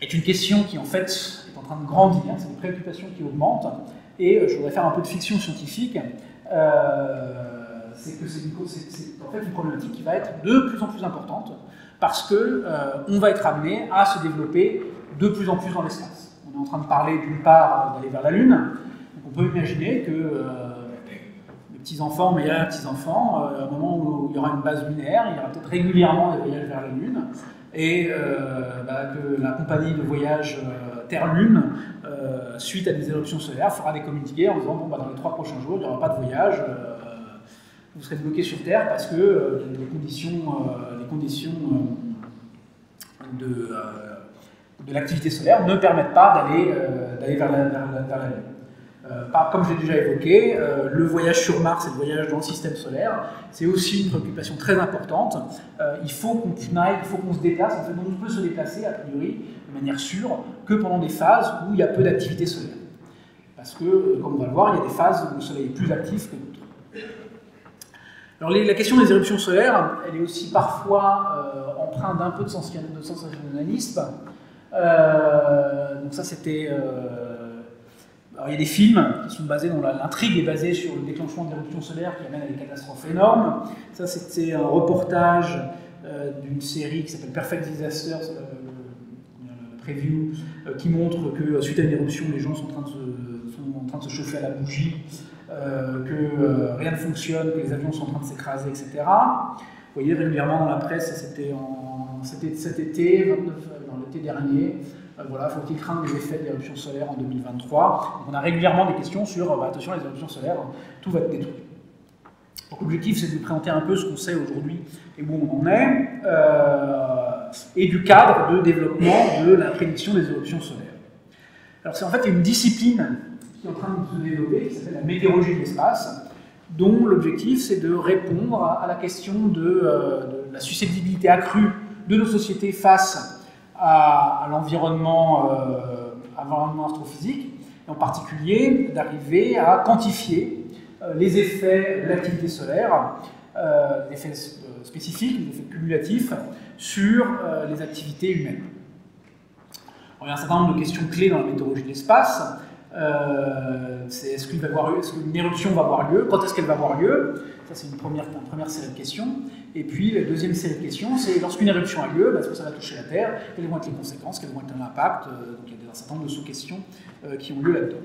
est une question qui en fait est en train de grandir. C'est une préoccupation qui augmente. Et je voudrais faire un peu de fiction scientifique. C'est que c'est en fait une problématique qui va être de plus en plus importante parce que on va être amené à se développer de plus en plus dans l'espace. On est en train de parler d'une part d'aller vers la Lune. Donc on peut imaginer que les petits-enfants, mais il y a petits-enfants, à un moment où il y aura une base lunaire, il y aura peut-être régulièrement des voyages vers la Lune et que la compagnie de voyage Terre-Lune, suite à des éruptions solaires, fera des communiqués en disant dans les 3 prochains jours, il n'y aura pas de voyage. Vous serez bloqué sur Terre parce que les conditions de l'activité solaire ne permettent pas d'aller vers la Lune. Comme je l'ai déjà évoqué, le voyage sur Mars et le voyage dans le système solaire, c'est aussi une préoccupation très importante. Il faut qu'on se déplace. En fait, on ne peut se déplacer, a priori, de manière sûre, que pendant des phases où il y a peu d'activité solaire. Parce que, comme on va le voir, il y a des phases où le Soleil est plus actif que d'autres. Alors la question des éruptions solaires, elle est aussi parfois empreinte d'un peu de sensationnalisme. Donc ça c'était... Alors il y a des films qui sont basés, dont l'intrigue est basée sur le déclenchement d'éruptions solaires qui amènent à des catastrophes énormes. Ça c'était un reportage d'une série qui s'appelle Perfect Disaster, le preview, qui montre que suite à une éruption, les gens sont en train de se chauffer à la bougie, que rien ne fonctionne, que les avions sont en train de s'écraser, etc. Vous voyez régulièrement dans la presse, c'était cet été, dans l'été dernier, voilà, faut-il craindre les effets d'éruptions solaires en 2023 ? Donc on a régulièrement des questions sur, attention, les éruptions solaires, tout va être détruit. Donc l'objectif, c'est de vous présenter un peu ce qu'on sait aujourd'hui et où on en est, et du cadre de développement de la prédiction des éruptions solaires. Alors c'est en fait une discipline qui est en train de se développer, qui s'appelle la météorologie de l'espace, dont l'objectif c'est de répondre à la question de la susceptibilité accrue de nos sociétés face à l'environnement astrophysique, et en particulier d'arriver à quantifier les effets de l'activité solaire, des effets spécifiques, des effets cumulatifs sur les activités humaines. Alors, il y a un certain nombre de questions clés dans la météorologie de l'espace. C'est est-ce qu'une éruption va avoir lieu? Quand est-ce qu'elle va avoir lieu? Ça, c'est une première série de questions. Et puis, la deuxième série de questions, c'est lorsqu'une éruption a lieu, est-ce que ça va toucher la Terre? Quelles vont être les conséquences? Quels vont être l'impact? Donc, il y a un certain nombre de sous-questions qui ont lieu là-dedans.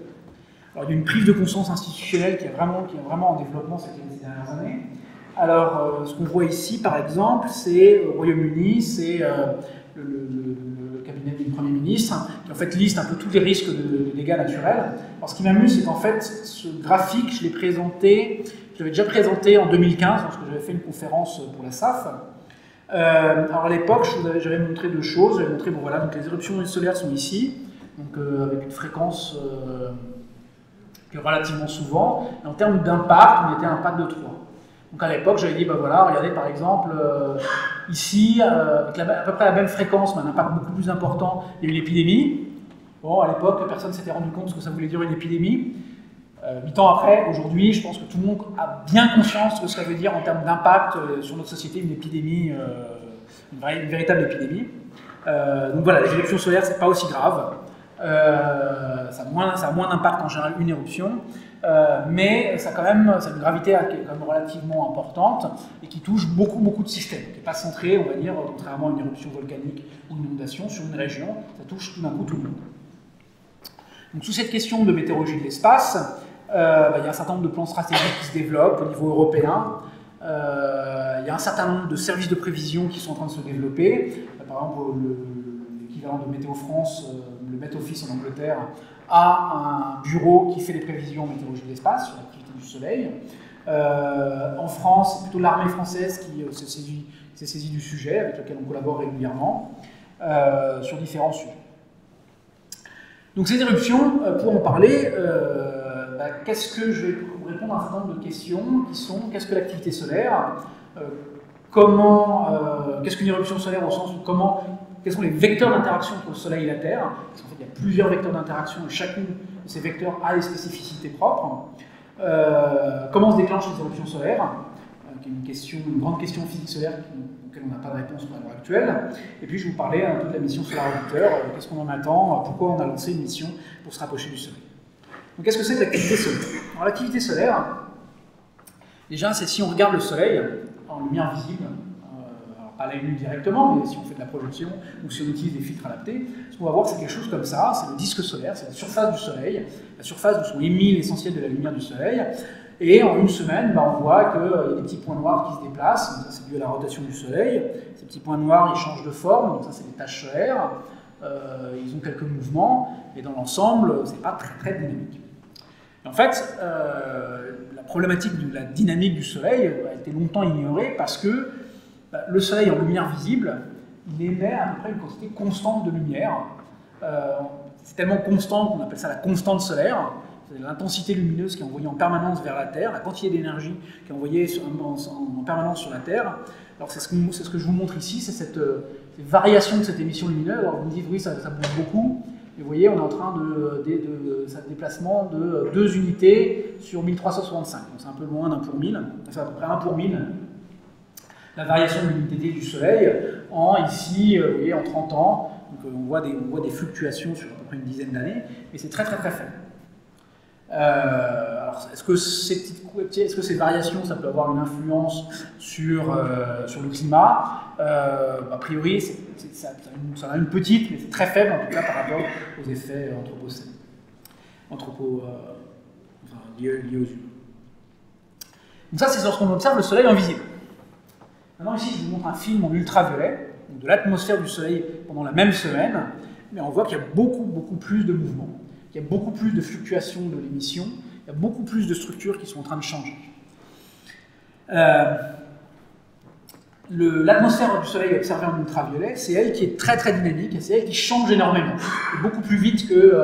Alors, il y a une prise de conscience institutionnelle qui est vraiment en développement ces dernières années. Alors, ce qu'on voit ici, par exemple, c'est au Royaume-Uni, c'est le cabinet du Premier ministre, qui en fait liste un peu tous les risques de dégâts naturels. Alors ce qui m'amuse, c'est qu'en fait, ce graphique, je l'avais déjà présenté en 2015, lorsque j'avais fait une conférence pour la SAF. Alors à l'époque, j'avais montré deux choses. J'avais montré, voilà, donc les éruptions solaires sont ici, donc avec une fréquence qui est relativement souvent. Et en termes d'impact, on était à un impact de 3. Donc à l'époque, j'avais dit, voilà, regardez par exemple, ici, avec à peu près la même fréquence, mais un impact beaucoup plus important, il y a eu l'épidémie. Bon, à l'époque, personne ne s'était rendu compte de ce que ça voulait dire une épidémie. 8 ans après, aujourd'hui, je pense que tout le monde a bien conscience de ce que ça veut dire en termes d'impact sur notre société, une épidémie, une véritable épidémie. Donc voilà, les éruptions solaires, c'est pas aussi grave. Ça a moins d'impact en général une éruption, mais ça a une gravité qui est quand même relativement importante et qui touche beaucoup de systèmes, qui n'est pas centré, on va dire, contrairement à une éruption volcanique ou une inondation, sur une région, ça touche tout d'un coup tout le monde. Donc sous cette question de météorologie de l'espace, il y a un certain nombre de plans stratégiques qui se développent au niveau européen. Il y a un certain nombre de services de prévision qui sont en train de se développer. Par exemple, l'équivalent de Météo France, le Met Office en Angleterre, a un bureau qui fait des prévisions en météorologie de l'espace sur l'activité du Soleil. En France, c'est plutôt l'armée française qui s'est saisie du sujet, avec lequel on collabore régulièrement, sur différents sujets. Donc ces éruptions, pour en parler, qu'est-ce que je vais vous répondre à un certain nombre de questions qui sont qu'est-ce que l'activité solaire, qu'est-ce qu'une éruption solaire au sens où quels sont les vecteurs d'interaction entre le Soleil et la Terre, parce qu'en fait il y a plusieurs vecteurs d'interaction et chacune de ces vecteurs a des spécificités propres. Comment se déclenchent les éruptions solaires, qui est une grande question physique solaire auquel on n'a pas de réponse pour l'heure actuelle. Et puis je vais vous parler un peu de la mission Solar Orbiter, qu'est-ce qu'on en attend, pourquoi on a lancé une mission pour se rapprocher du Soleil. Donc qu'est-ce que c'est que l'activité solaire? Alors l'activité solaire, déjà c'est si on regarde le Soleil en lumière visible, alors pas à l'œil nu directement, mais si on fait de la projection ou si on utilise des filtres adaptés, ce qu'on va voir c'est quelque chose comme ça, c'est le disque solaire, c'est la surface du Soleil, la surface où sont émis l'essentiel de la lumière du Soleil, et en une semaine, on voit qu'il y a des petits points noirs qui se déplacent, donc ça c'est dû à la rotation du Soleil, ces petits points noirs ils changent de forme, donc ça c'est des taches solaires, ils ont quelques mouvements, et dans l'ensemble c'est pas très dynamique. En fait, la problématique de la dynamique du Soleil a été longtemps ignorée parce que le Soleil en lumière visible, il émet à peu près une quantité constante de lumière. C'est tellement constant qu'on appelle ça la constante solaire. C'est l'intensité lumineuse qui est envoyée en permanence vers la Terre, la quantité d'énergie qui est envoyée en permanence sur la Terre. Alors c'est ce que je vous montre ici, c'est cette variation de cette émission lumineuse. Alors vous me dites oui, ça bouge beaucoup. Et vous voyez, on est en train de déplacement de 2 unités sur 1365. Donc c'est un peu loin d'un pour 1000. C'est à peu près 1 pour 1000. La variation de l'humidité du Soleil ici, vous voyez, en 30 ans. Donc on voit des fluctuations sur à peu près une dizaine d'années. Mais c'est très faible. Alors, est-ce que ces variations, ça peut avoir une influence sur le climat? A priori, ça en a une petite, mais c'est très faible en tout cas par rapport aux effets liés aux humains. Donc ça, c'est lorsqu'on observe le Soleil en visible. Maintenant ici, je vous montre un film en ultraviolet, donc de l'atmosphère du Soleil pendant la même semaine, mais on voit qu'il y a beaucoup plus de mouvements. Il y a beaucoup plus de fluctuations de l'émission, il y a beaucoup plus de structures qui sont en train de changer. L'atmosphère du Soleil observée en ultraviolet, c'est elle qui est très dynamique, et c'est elle qui change énormément, et beaucoup plus vite que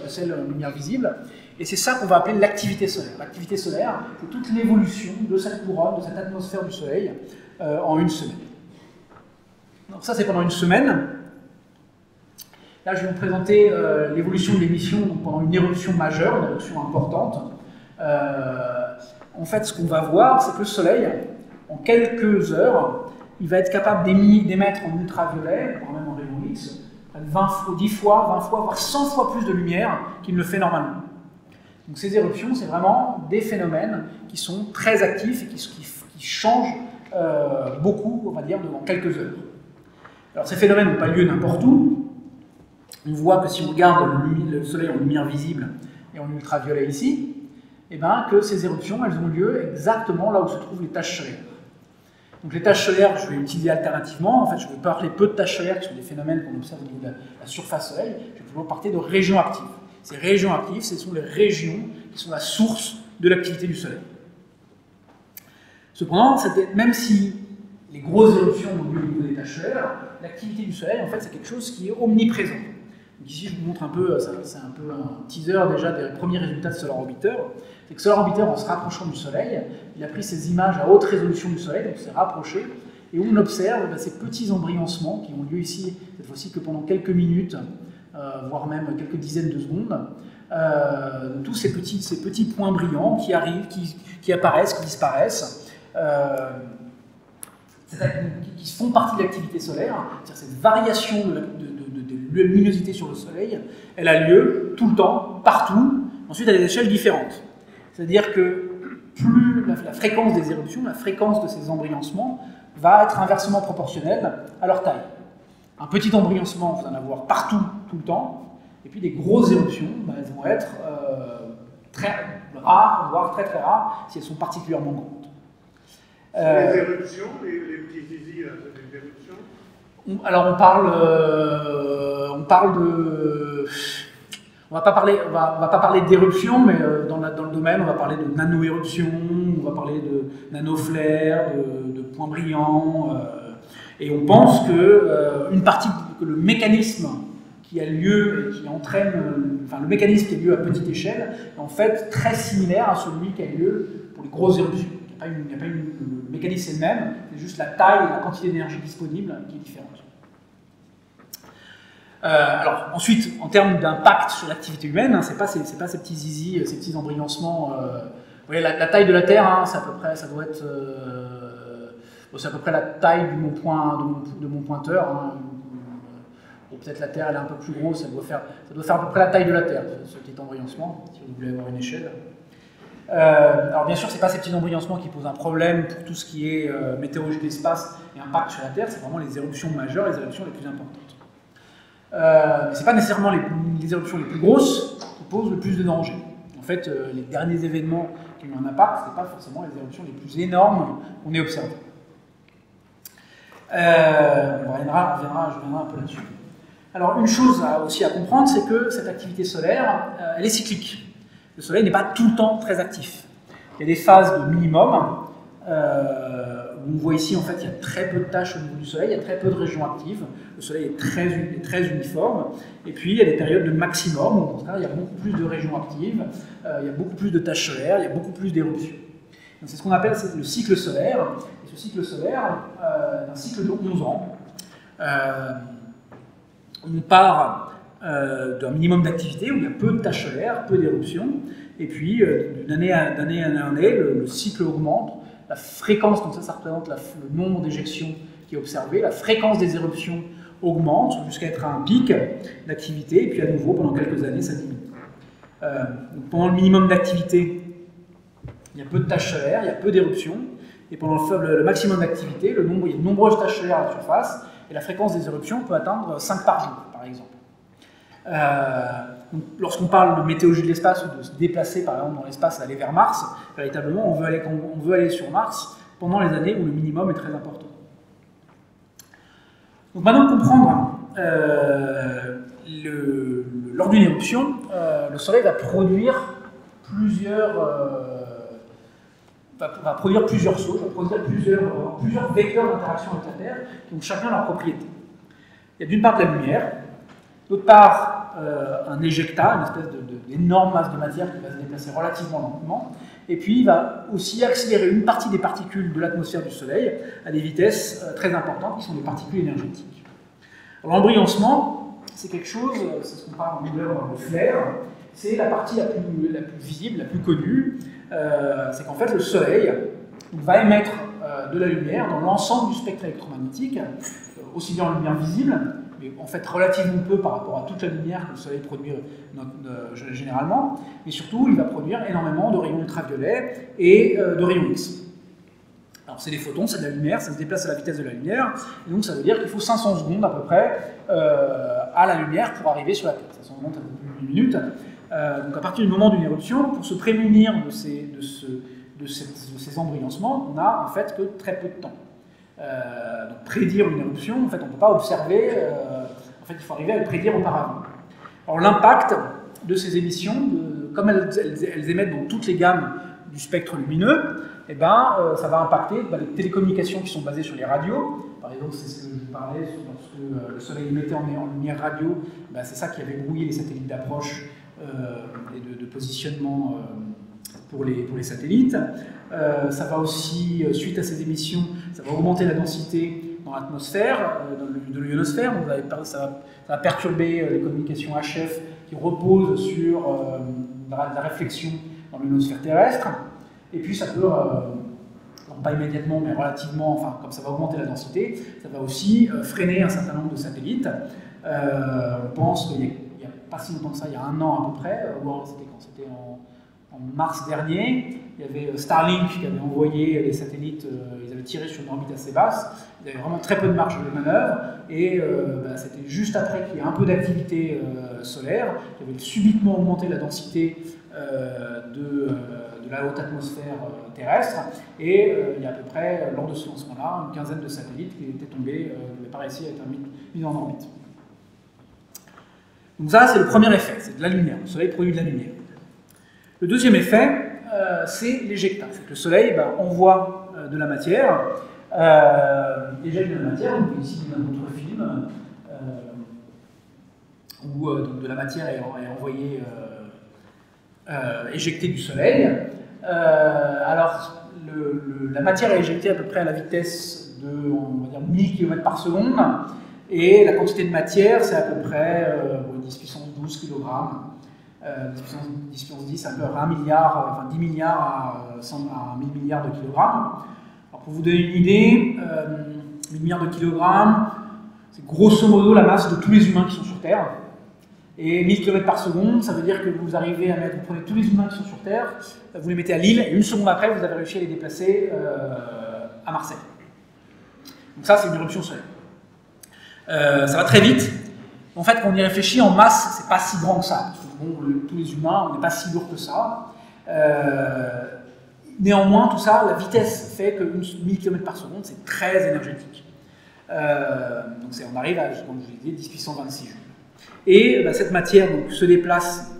celle en lumière visible. Et c'est ça qu'on va appeler l'activité solaire. L'activité solaire, c'est toute l'évolution de cette couronne, de cette atmosphère du Soleil en une semaine. Donc ça, c'est pendant une semaine. Là, je vais vous présenter l'évolution de l'émission pendant une éruption majeure, une éruption importante. En fait, ce qu'on va voir, c'est que le Soleil, en quelques heures, il va être capable d'émettre en ultraviolet, voire même en rayon X, 10 fois, 20 fois, voire 100 fois plus de lumière qu'il ne le fait normalement. Donc ces éruptions, c'est vraiment des phénomènes qui sont très actifs et qui changent beaucoup, on va dire, en quelques heures. Alors ces phénomènes n'ont pas lieu n'importe où. On voit que si on regarde le Soleil en lumière visible et en ultraviolet ici, que ces éruptions, elles ont lieu exactement là où se trouvent les taches solaires. Donc les taches solaires, je vais utiliser alternativement. En fait, je vais parler peu de taches solaires, qui sont des phénomènes qu'on observe au niveau de la surface Soleil. Je vais plutôt parler de régions actives. Ces régions actives, ce sont les régions qui sont la source de l'activité du Soleil. Cependant, même si les grosses éruptions ont lieu au niveau des taches solaires, l'activité du Soleil, en fait, c'est quelque chose qui est omniprésent. Donc ici, je vous montre un peu, c'est un peu un teaser déjà des premiers résultats de Solar Orbiter. C'est que Solar Orbiter, en se rapprochant du Soleil, il a pris ces images à haute résolution du Soleil, donc s'est rapproché, et où on observe ces petits embriancements qui ont lieu ici, cette fois-ci que pendant quelques minutes, voire même quelques dizaines de secondes. Tous ces petits points brillants qui arrivent, qui apparaissent, qui disparaissent, qui font partie de l'activité solaire. C'est-à-dire cette variation de luminosité sur le Soleil, elle a lieu tout le temps, partout, ensuite à des échelles différentes. C'est-à-dire que plus la fréquence des éruptions, la fréquence de ces embriancements va être inversement proportionnelle à leur taille. Un petit embriancement, vous en avoir partout, tout le temps, et puis des grosses éruptions, elles vont être très rares, voire très très rares, si elles sont particulièrement grandes. Les éruptions, les petits zizi, c'est des éruptions. Alors on parle de... On va pas parler d'éruption, mais dans le domaine, on va parler de nano-éruptions, on va parler de nanoflares, de points brillants, et on pense que que le mécanisme qui a lieu et qui entraîne, le mécanisme qui a lieu à petite échelle est en fait très similaire à celui qui a lieu pour les grosses éruptions. Le mécanisme est le même, c'est juste la taille et la quantité d'énergie disponible qui est différente. Alors ensuite, en termes d'impact sur l'activité humaine, c'est pas ces petits zizi, ces petits embriancements. Vous voyez, la taille de la Terre, c'est à peu près, ça doit être, c'est à peu près la taille de mon pointeur. Peut-être la Terre elle est un peu plus grosse, ça doit faire à peu près la taille de la Terre, ce petit embriancement, si vous voulez avoir une échelle. Alors bien sûr, c'est pas ces petits embriancements qui posent un problème pour tout ce qui est météorologie de l'espace et impact sur la Terre, c'est vraiment les éruptions majeures, les éruptions les plus importantes. Mais ce n'est pas nécessairement les éruptions les plus grosses qui posent le plus de danger. En fait, les derniers événements qui ont eu un impact, ce n'est pas forcément les éruptions les plus énormes qu'on ait observées. Je reviendrai un peu là-dessus. Alors, une chose aussi à comprendre, c'est que cette activité solaire, elle est cyclique. Le Soleil n'est pas tout le temps très actif. Il y a des phases de minimum. On voit ici, en fait, il y a très peu de tâches au niveau du Soleil, il y a très peu de régions actives. Le Soleil est très uniforme. Et puis, il y a des périodes de maximum, où au contraire, il y a beaucoup plus de régions actives, il y a beaucoup plus de tâches solaires, il y a beaucoup plus d'éruptions. C'est ce qu'on appelle le cycle solaire. Et ce cycle solaire est un cycle de 11 ans. On part d'un minimum d'activité où il y a peu de tâches solaires, peu d'éruptions. Et puis, d'année à année, le cycle augmente. La fréquence, donc ça représente le nombre d'éjections qui est observé, la fréquence des éruptions augmente jusqu'à être à un pic d'activité, et puis à nouveau, pendant quelques années, ça diminue. Donc pendant le minimum d'activité, il y a peu de tâches solaires, il y a peu d'éruptions, et pendant le maximum d'activité, il y a de nombreuses tâches solaires à la surface, et la fréquence des éruptions peut atteindre 5 par jour, par exemple. Lorsqu'on parle de météorologie de l'espace ou de se déplacer par exemple dans l'espace, aller vers Mars, véritablement on veut aller sur Mars pendant les années où le minimum est très important. Donc maintenant comprendre lors d'une éruption, le Soleil va produire plusieurs sources, va produire plusieurs vecteurs d'interaction avec la Terre qui ont chacun leur propriété. Il y a d'une part de la lumière, d'autre part un éjecta, une espèce d'énorme masse de matière qui va se déplacer relativement lentement, et puis il va aussi accélérer une partie des particules de l'atmosphère du Soleil à des vitesses très importantes qui sont des particules énergétiques. Alors l'embriancement, c'est quelque chose, c'est ce qu'on parle en anglais de flare, c'est la partie la plus visible, la plus connue, c'est qu'en fait le Soleil va émettre de la lumière dans l'ensemble du spectre électromagnétique, aussi bien en lumière visible, mais en fait relativement peu par rapport à toute la lumière que le Soleil produit généralement, mais surtout il va produire énormément de rayons ultraviolets et de rayons X. Alors c'est des photons, c'est de la lumière, ça se déplace à la vitesse de la lumière, et donc ça veut dire qu'il faut 500 secondes à peu près à la lumière pour arriver sur la Terre. 500 secondes, ça fait plus d'une minute. Donc à partir du moment d'une éruption, pour se prémunir de ces embriancements, on n'a en fait que très peu de temps. Donc prédire une éruption, en fait on ne peut pas observer, en fait il faut arriver à le prédire auparavant. Alors l'impact de ces émissions, comme elles émettent dans toutes les gammes du spectre lumineux, eh ben, ça va impacter les télécommunications qui sont basées sur les radios. Par exemple, c'est ce que je vous parlais, lorsque le Soleil émettait en lumière radio, c'est ça qui avait brouillé les satellites d'approche et de positionnement pour les satellites. Ça va aussi, suite à ces émissions, ça va augmenter la densité dans l'atmosphère, de l'ionosphère. Ça va perturber les communications HF qui reposent sur la réflexion dans l'ionosphère terrestre. Et puis ça peut, pas immédiatement, mais relativement, enfin, comme ça va augmenter la densité, ça va aussi freiner un certain nombre de satellites. On pense qu'il n'y a pas si longtemps que ça, il y a 1 an à peu près, c'était quand c'était en mars dernier, il y avait Starlink qui avait envoyé des satellites, ils avaient tiré sur une orbite assez basse, il y avait vraiment très peu de marge de manœuvre, et c'était juste après qu'il y ait un peu d'activité solaire, qui avait subitement augmenté la densité de la haute atmosphère terrestre, et il y a à peu près, lors de ce lancement-là, une quinzaine de satellites qui étaient tombés, qui n'avaient pas réussi à être mis en orbite. Donc ça, c'est le premier effet, c'est de la lumière. Le Soleil produit de la lumière. Le deuxième effet, c'est l'éjecta. C'est que le Soleil envoie de la matière, éjecte de la matière. Donc ici, dans notre film, où donc de la matière est envoyée, éjectée du Soleil. Alors, la matière est éjectée à peu près à la vitesse de, on va dire, 1000 km par seconde. Et la quantité de matière, c'est à peu près 10 puissance 12 kg, 10 puissance 10, à peu près 1 milliard, enfin 10 milliards à 1000 milliards de kilogrammes. Alors pour vous donner une idée, 1000 milliards de kilogrammes, c'est grosso modo la masse de tous les humains qui sont sur Terre. Et 1000 km par seconde, ça veut dire que vous arrivez à vous prenez tous les humains qui sont sur Terre, vous les mettez à Lille, et une seconde après, vous avez réussi à les déplacer à Marseille. Donc ça, c'est une éruption solaire. Ça va très vite. En fait, quand on y réfléchit, en masse, c'est pas si grand que ça. Parce que, bon, tous les humains, on n'est pas si lourd que ça. Néanmoins, tout ça, la vitesse fait que 1000 km par seconde, c'est très énergétique. Donc on arrive à, comme je vous disais, 10 puissance 26 joules. Et cette matière donc, se déplace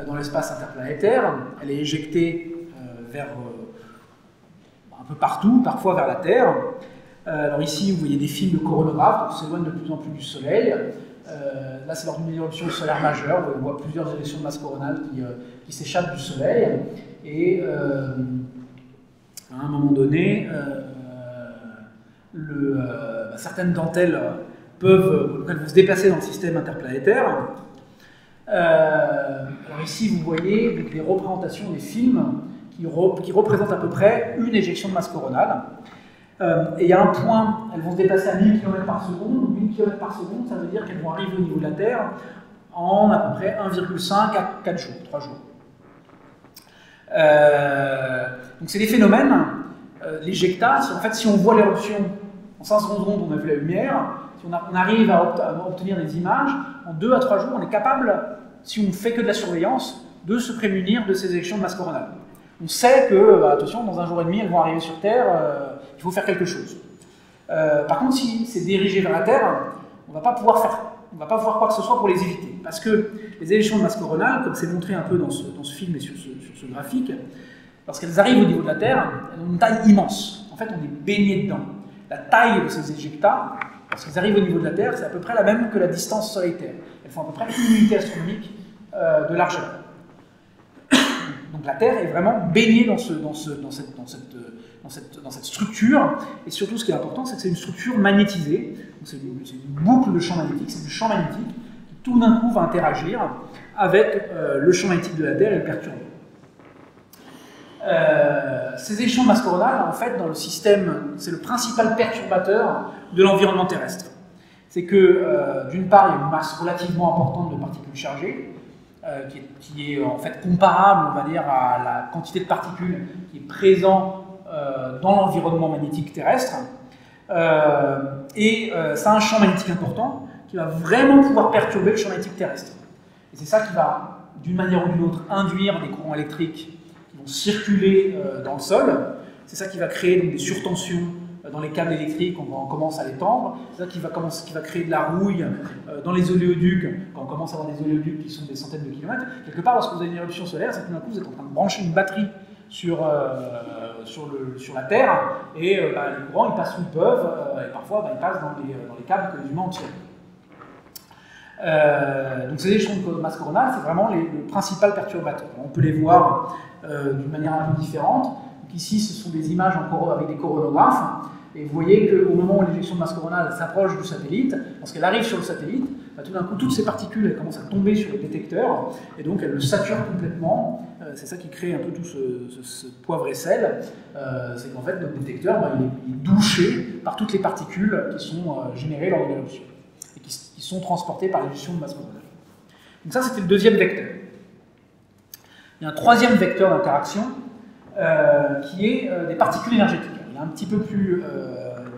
dans l'espace interplanétaire. Elle est éjectée vers un peu partout, parfois vers la Terre. Alors ici, vous voyez des films de coronographes, on s'éloigne de plus en plus du Soleil. Là, c'est lors d'une éruption solaire majeure, on voit plusieurs éjections de masse coronale qui s'échappent du Soleil. Et à un moment donné, certaines dentelles peuvent se déplacer dans le système interplanétaire. Alors ici, vous voyez donc, des représentations des films qui représentent à peu près une éjection de masse coronale. Et il y a un point, elles vont se déplacer à 1000 km par seconde. 1000 km par seconde, ça veut dire qu'elles vont arriver au niveau de la Terre en à peu près 1,5 à 4 jours, 3 jours. Donc c'est des phénomènes, l'éjecta, en fait si on voit l'éruption en 500 secondes, on a vu la lumière, si on arrive à obtenir des images, en 2 à 3 jours, on est capable, si on ne fait que de la surveillance, de se prémunir de ces éjections de masse coronale. On sait que, attention, dans 1 jour et demi, elles vont arriver sur Terre, il faut faire quelque chose. Par contre, si c'est dirigé vers la Terre, on ne va pas pouvoir quoi que ce soit pour les éviter. Parce que les éjections de masse coronale, comme c'est montré un peu dans ce film et sur ce graphique, lorsqu'elles arrivent au niveau de la Terre, elles ont une taille immense. En fait, on est baigné dedans. La taille de ces éjectats, lorsqu'elles arrivent au niveau de la Terre, c'est à peu près la même que la distance Soleil-Terre. Elles font à peu près une unité astronomique de largeur. Donc la Terre est vraiment baignée dans cette structure, et surtout ce qui est important, c'est que c'est une structure magnétisée, c'est une boucle de champ magnétique, c'est du champ magnétique qui tout d'un coup va interagir avec le champ magnétique de la Terre et le perturber. Ces éjections de masse coronale, en fait, dans le système, c'est le principal perturbateur de l'environnement terrestre. C'est que, d'une part, il y a une masse relativement importante de particules chargées, qui est en fait comparable, on va dire, à la quantité de particules qui est présente dans l'environnement magnétique terrestre. Ça a un champ magnétique important qui va vraiment pouvoir perturber le champ magnétique terrestre. Et c'est ça qui va, d'une manière ou d'une autre, induire des courants électriques qui vont circuler dans le sol. C'est ça qui va créer donc, des surtensions dans les câbles électriques quand on commence à les tendre. C'est ça qui va créer de la rouille dans les oléoducs, quand on commence à avoir des oléoducs qui sont des centaines de kilomètres. Quelque part, lorsque vous avez une éruption solaire, c'est que tout d'un coup, vous êtes en train de brancher une batterie sur la Terre, et les courants, ils passent où ils peuvent, et parfois, ils passent dans les câbles que les humains tirent. Donc ces éjections de masse coronale, c'est vraiment le principal perturbateur. On peut les voir d'une manière un peu différente. Donc ici, ce sont des images avec des coronographes. Et vous voyez qu'au moment où l'éjection de masse coronale s'approche du satellite, lorsqu'elle arrive sur le satellite, bah, tout d'un coup, toutes ces particules elles commencent à tomber sur le détecteur, et donc elles le saturent complètement. C'est ça qui crée un peu tout ce poivre et sel. C'est qu'en fait, notre détecteur, bah, il est douché par toutes les particules qui sont générées lors de l'éruption, et qui sont transportées par l'éjection de masse coronale. Donc ça, c'était le deuxième vecteur. Il y a un troisième vecteur d'interaction, qui est des particules énergétiques. Il est un petit peu plus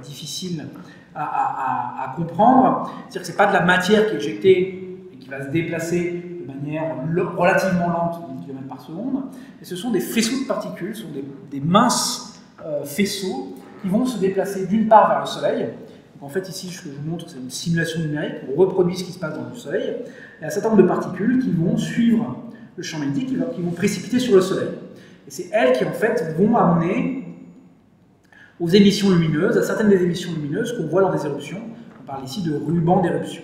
difficile à comprendre. C'est-à-dire que ce n'est pas de la matière qui est éjectée et qui va se déplacer de manière relativement lente, 10 km par seconde, mais ce sont des faisceaux de particules, ce sont des minces faisceaux qui vont se déplacer d'une part vers le Soleil. Donc en fait, ici, ce que je vous montre, c'est une simulation numérique. On reproduit ce qui se passe dans le Soleil. Il y a un certain nombre de particules qui vont suivre le champ magnétique, qui vont précipiter sur le Soleil. Et c'est elles qui, en fait, vont amener aux émissions lumineuses, à certaines des émissions lumineuses qu'on voit lors des éruptions. On parle ici de rubans d'éruption.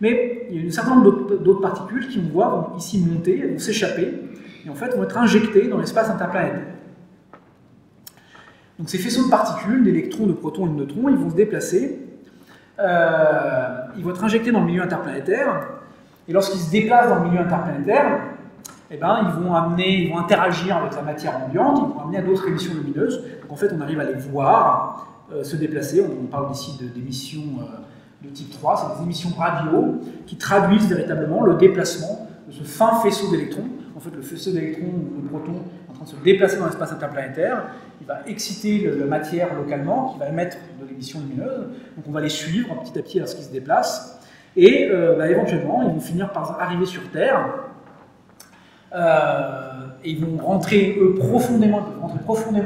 Mais il y a un certain nombre d'autres particules qui, on voit, vont ici monter, elles vont s'échapper, et en fait vont être injectées dans l'espace interplanétaire. Donc ces faisceaux de particules, d'électrons, de protons et de neutrons, ils vont se déplacer, ils vont être injectés dans le milieu interplanétaire, et lorsqu'ils se déplacent dans le milieu interplanétaire, eh ben, ils vont interagir avec la matière ambiante, ils vont amener à d'autres émissions lumineuses. Donc en fait, on arrive à les voir se déplacer. On parle ici d'émissions de type 3, c'est des émissions radio qui traduisent véritablement le déplacement de ce fin faisceau d'électrons. En fait, le faisceau d'électrons ou de protons est en train de se déplacer dans l'espace interplanétaire. Il va exciter la matière localement, qui va émettre de l'émission lumineuse. Donc on va les suivre petit à petit lorsqu'ils se déplacent. Et éventuellement, ils vont finir par arriver sur Terre. Et ils vont rentrer, eux, profondément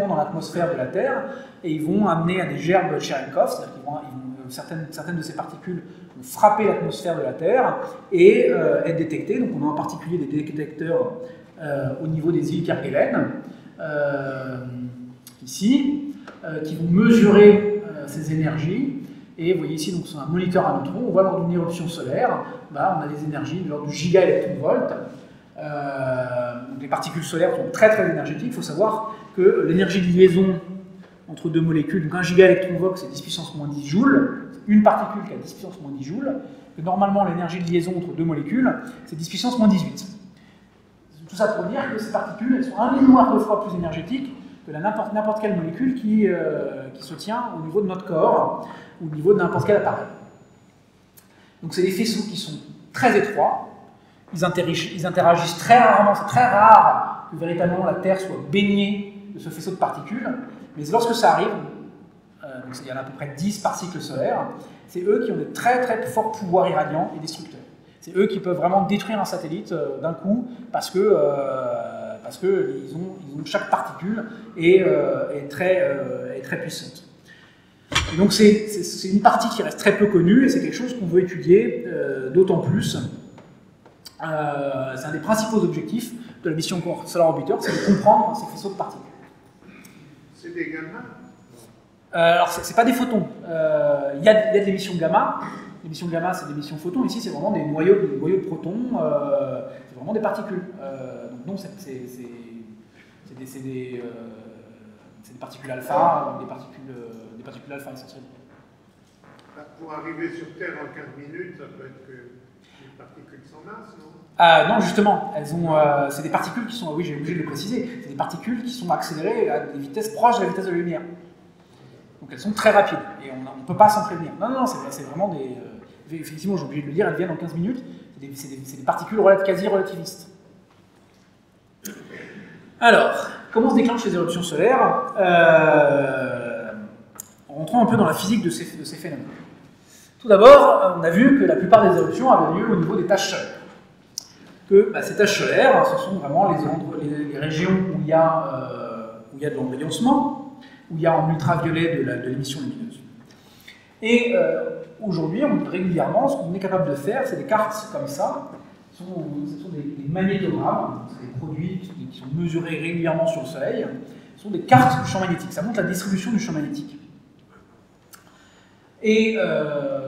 dans l'atmosphère de la Terre, et ils vont amener à des gerbes Cherenkov, c'est-à-dire qu'ils certaines de ces particules vont frapper l'atmosphère de la Terre et être détectées. Donc on a en particulier des détecteurs au niveau des îles Kerguelen, ici, qui vont mesurer ces énergies. Et vous voyez ici, donc, c'est un moniteur à neutrons. On voit lors d'une éruption solaire, on a des énergies de l'ordre du gigaélectronvolt. Les particules solaires sont très très énergétiques. Il faut savoir que l'énergie de liaison entre deux molécules, donc 1 gigaélectronvolt, c'est 10 puissance moins 10 joules, une particule qui a 10 puissance moins 10 joules, que normalement l'énergie de liaison entre deux molécules, c'est 10 puissance moins 18. Tout ça pour dire que ces particules elles sont 1 milliard de fois plus énergétiques que n'importe quelle molécule qui se tient au niveau de notre corps ou au niveau de n'importe quel appareil. Donc c'est des faisceaux qui sont très étroits. Ils interagissent très rarement, c'est très rare que véritablement la Terre soit baignée de ce faisceau de particules, mais lorsque ça arrive, il y en a à peu près 10 par cycle solaire, c'est eux qui ont des très très forts pouvoirs irradiants et destructeurs. C'est eux qui peuvent vraiment détruire un satellite d'un coup, parce que chaque particule est très puissante. Et donc c'est une partie qui reste très peu connue, et c'est quelque chose qu'on veut étudier d'autant plus. C'est un des principaux objectifs de la mission Solar Orbiter, c'est de comprendre ces faisceaux de particules. C'est des gamma? Alors, c'est pas des photons. Il y a de l'émission gamma. L'émission gamma, c'est des émissions photons. Ici, c'est vraiment des noyaux de protons. C'est vraiment des particules. Donc, non, c'est des particules alpha, des particules alpha essentiellement. Pour arriver sur Terre en 15 minutes, ça peut être des particules sans masse, non? Non, justement, c'est des particules qui sont, oui, j'ai oublié de le préciser, c'est des particules qui sont accélérées à des vitesses proches de la vitesse de la lumière. Donc elles sont très rapides, et on ne peut pas s'en prévenir. Non, c'est vraiment des... effectivement, j'ai oublié de le dire, elles viennent en 15 minutes, c'est des particules quasi relativistes. Alors, comment se déclenchent les éruptions solaires? Rentrons un peu dans la physique de ces phénomènes. Tout d'abord, on a vu que la plupart des éruptions avaient lieu au niveau des taches solaires. Ces taches solaires, ce sont vraiment les régions où il y a de l'embrilloncement, où il y a en ultraviolet de l'émission lumineuse. Et aujourd'hui, régulièrement, ce qu'on est capable de faire, c'est des cartes comme ça. Ce sont des magnétogrammes, c'est des produits qui sont mesurés régulièrement sur le Soleil. Ce sont des cartes du champ magnétique, ça montre la distribution du champ magnétique. Et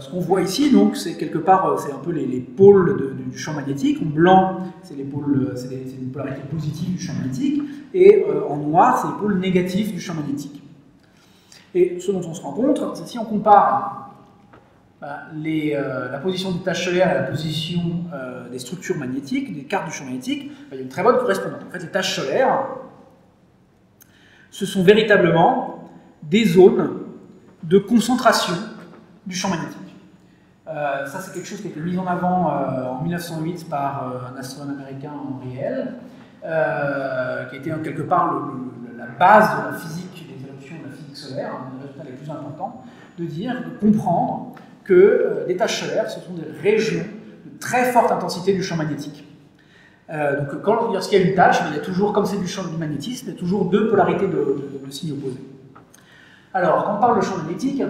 ce qu'on voit ici, donc, c'est quelque part, c'est un peu les pôles du champ magnétique. En blanc, c'est les polarités positives du champ magnétique, et en noir, c'est les pôles négatifs du champ magnétique. Et ce dont on se rend compte, c'est si on compare la position des taches solaires et la position des structures magnétiques, des cartes du champ magnétique, il y a une très bonne correspondance. En fait, les taches solaires, ce sont véritablement des zones de concentration du champ magnétique. Ça, c'est quelque chose qui a été mis en avant en 1908 par un astronome américain, Henry Hale, qui a été quelque part la base de la physique des éruptions de la physique solaire, un des résultats les plus importants, de comprendre que les taches solaires, ce sont des régions de très forte intensité du champ magnétique. Donc, lorsqu'il y a une tache, il y a toujours, comme c'est du champ du magnétisme, il y a toujours deux polarités de signes opposés. Alors, quand on parle de champ magnétique,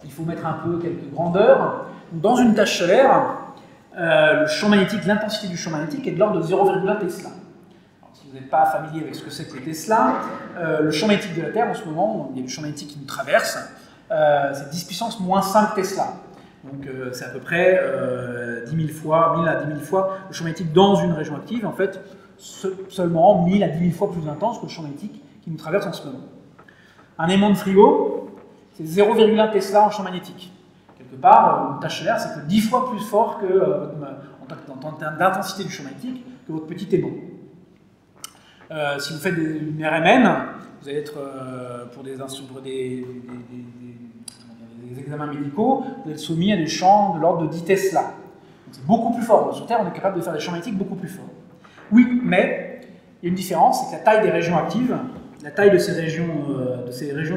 il faut mettre un peu quelques grandeurs. Dans une tache solaire, le champ magnétique, l'intensité du champ magnétique est de l'ordre de 0,1 Tesla. Alors, si vous n'êtes pas familier avec ce que c'est que les Tesla, le champ magnétique de la Terre, en ce moment, il y a le champ magnétique qui nous traverse, c'est 10 puissance moins 5 Tesla. Donc c'est à peu près 10 000 fois, 1000 à 10 000 fois le champ magnétique dans une région active, en fait, seulement 1000 à 10 000 fois plus intense que le champ magnétique qui nous traverse en ce moment. Un aimant de frigo, c'est 0,1 Tesla en champ magnétique. Quelque part, une tache solaire, c'est que 10 fois plus fort en termes d'intensité du champ magnétique que votre petit aimant. Si vous faites une RMN, vous allez être pour des examens médicaux, vous êtes soumis à des champs de l'ordre de 10 Tesla. C'est beaucoup plus fort. Sur Terre, on est capable de faire des champs magnétiques beaucoup plus forts. Oui, mais il y a une différence, c'est que la taille des régions actives, la taille de ces régions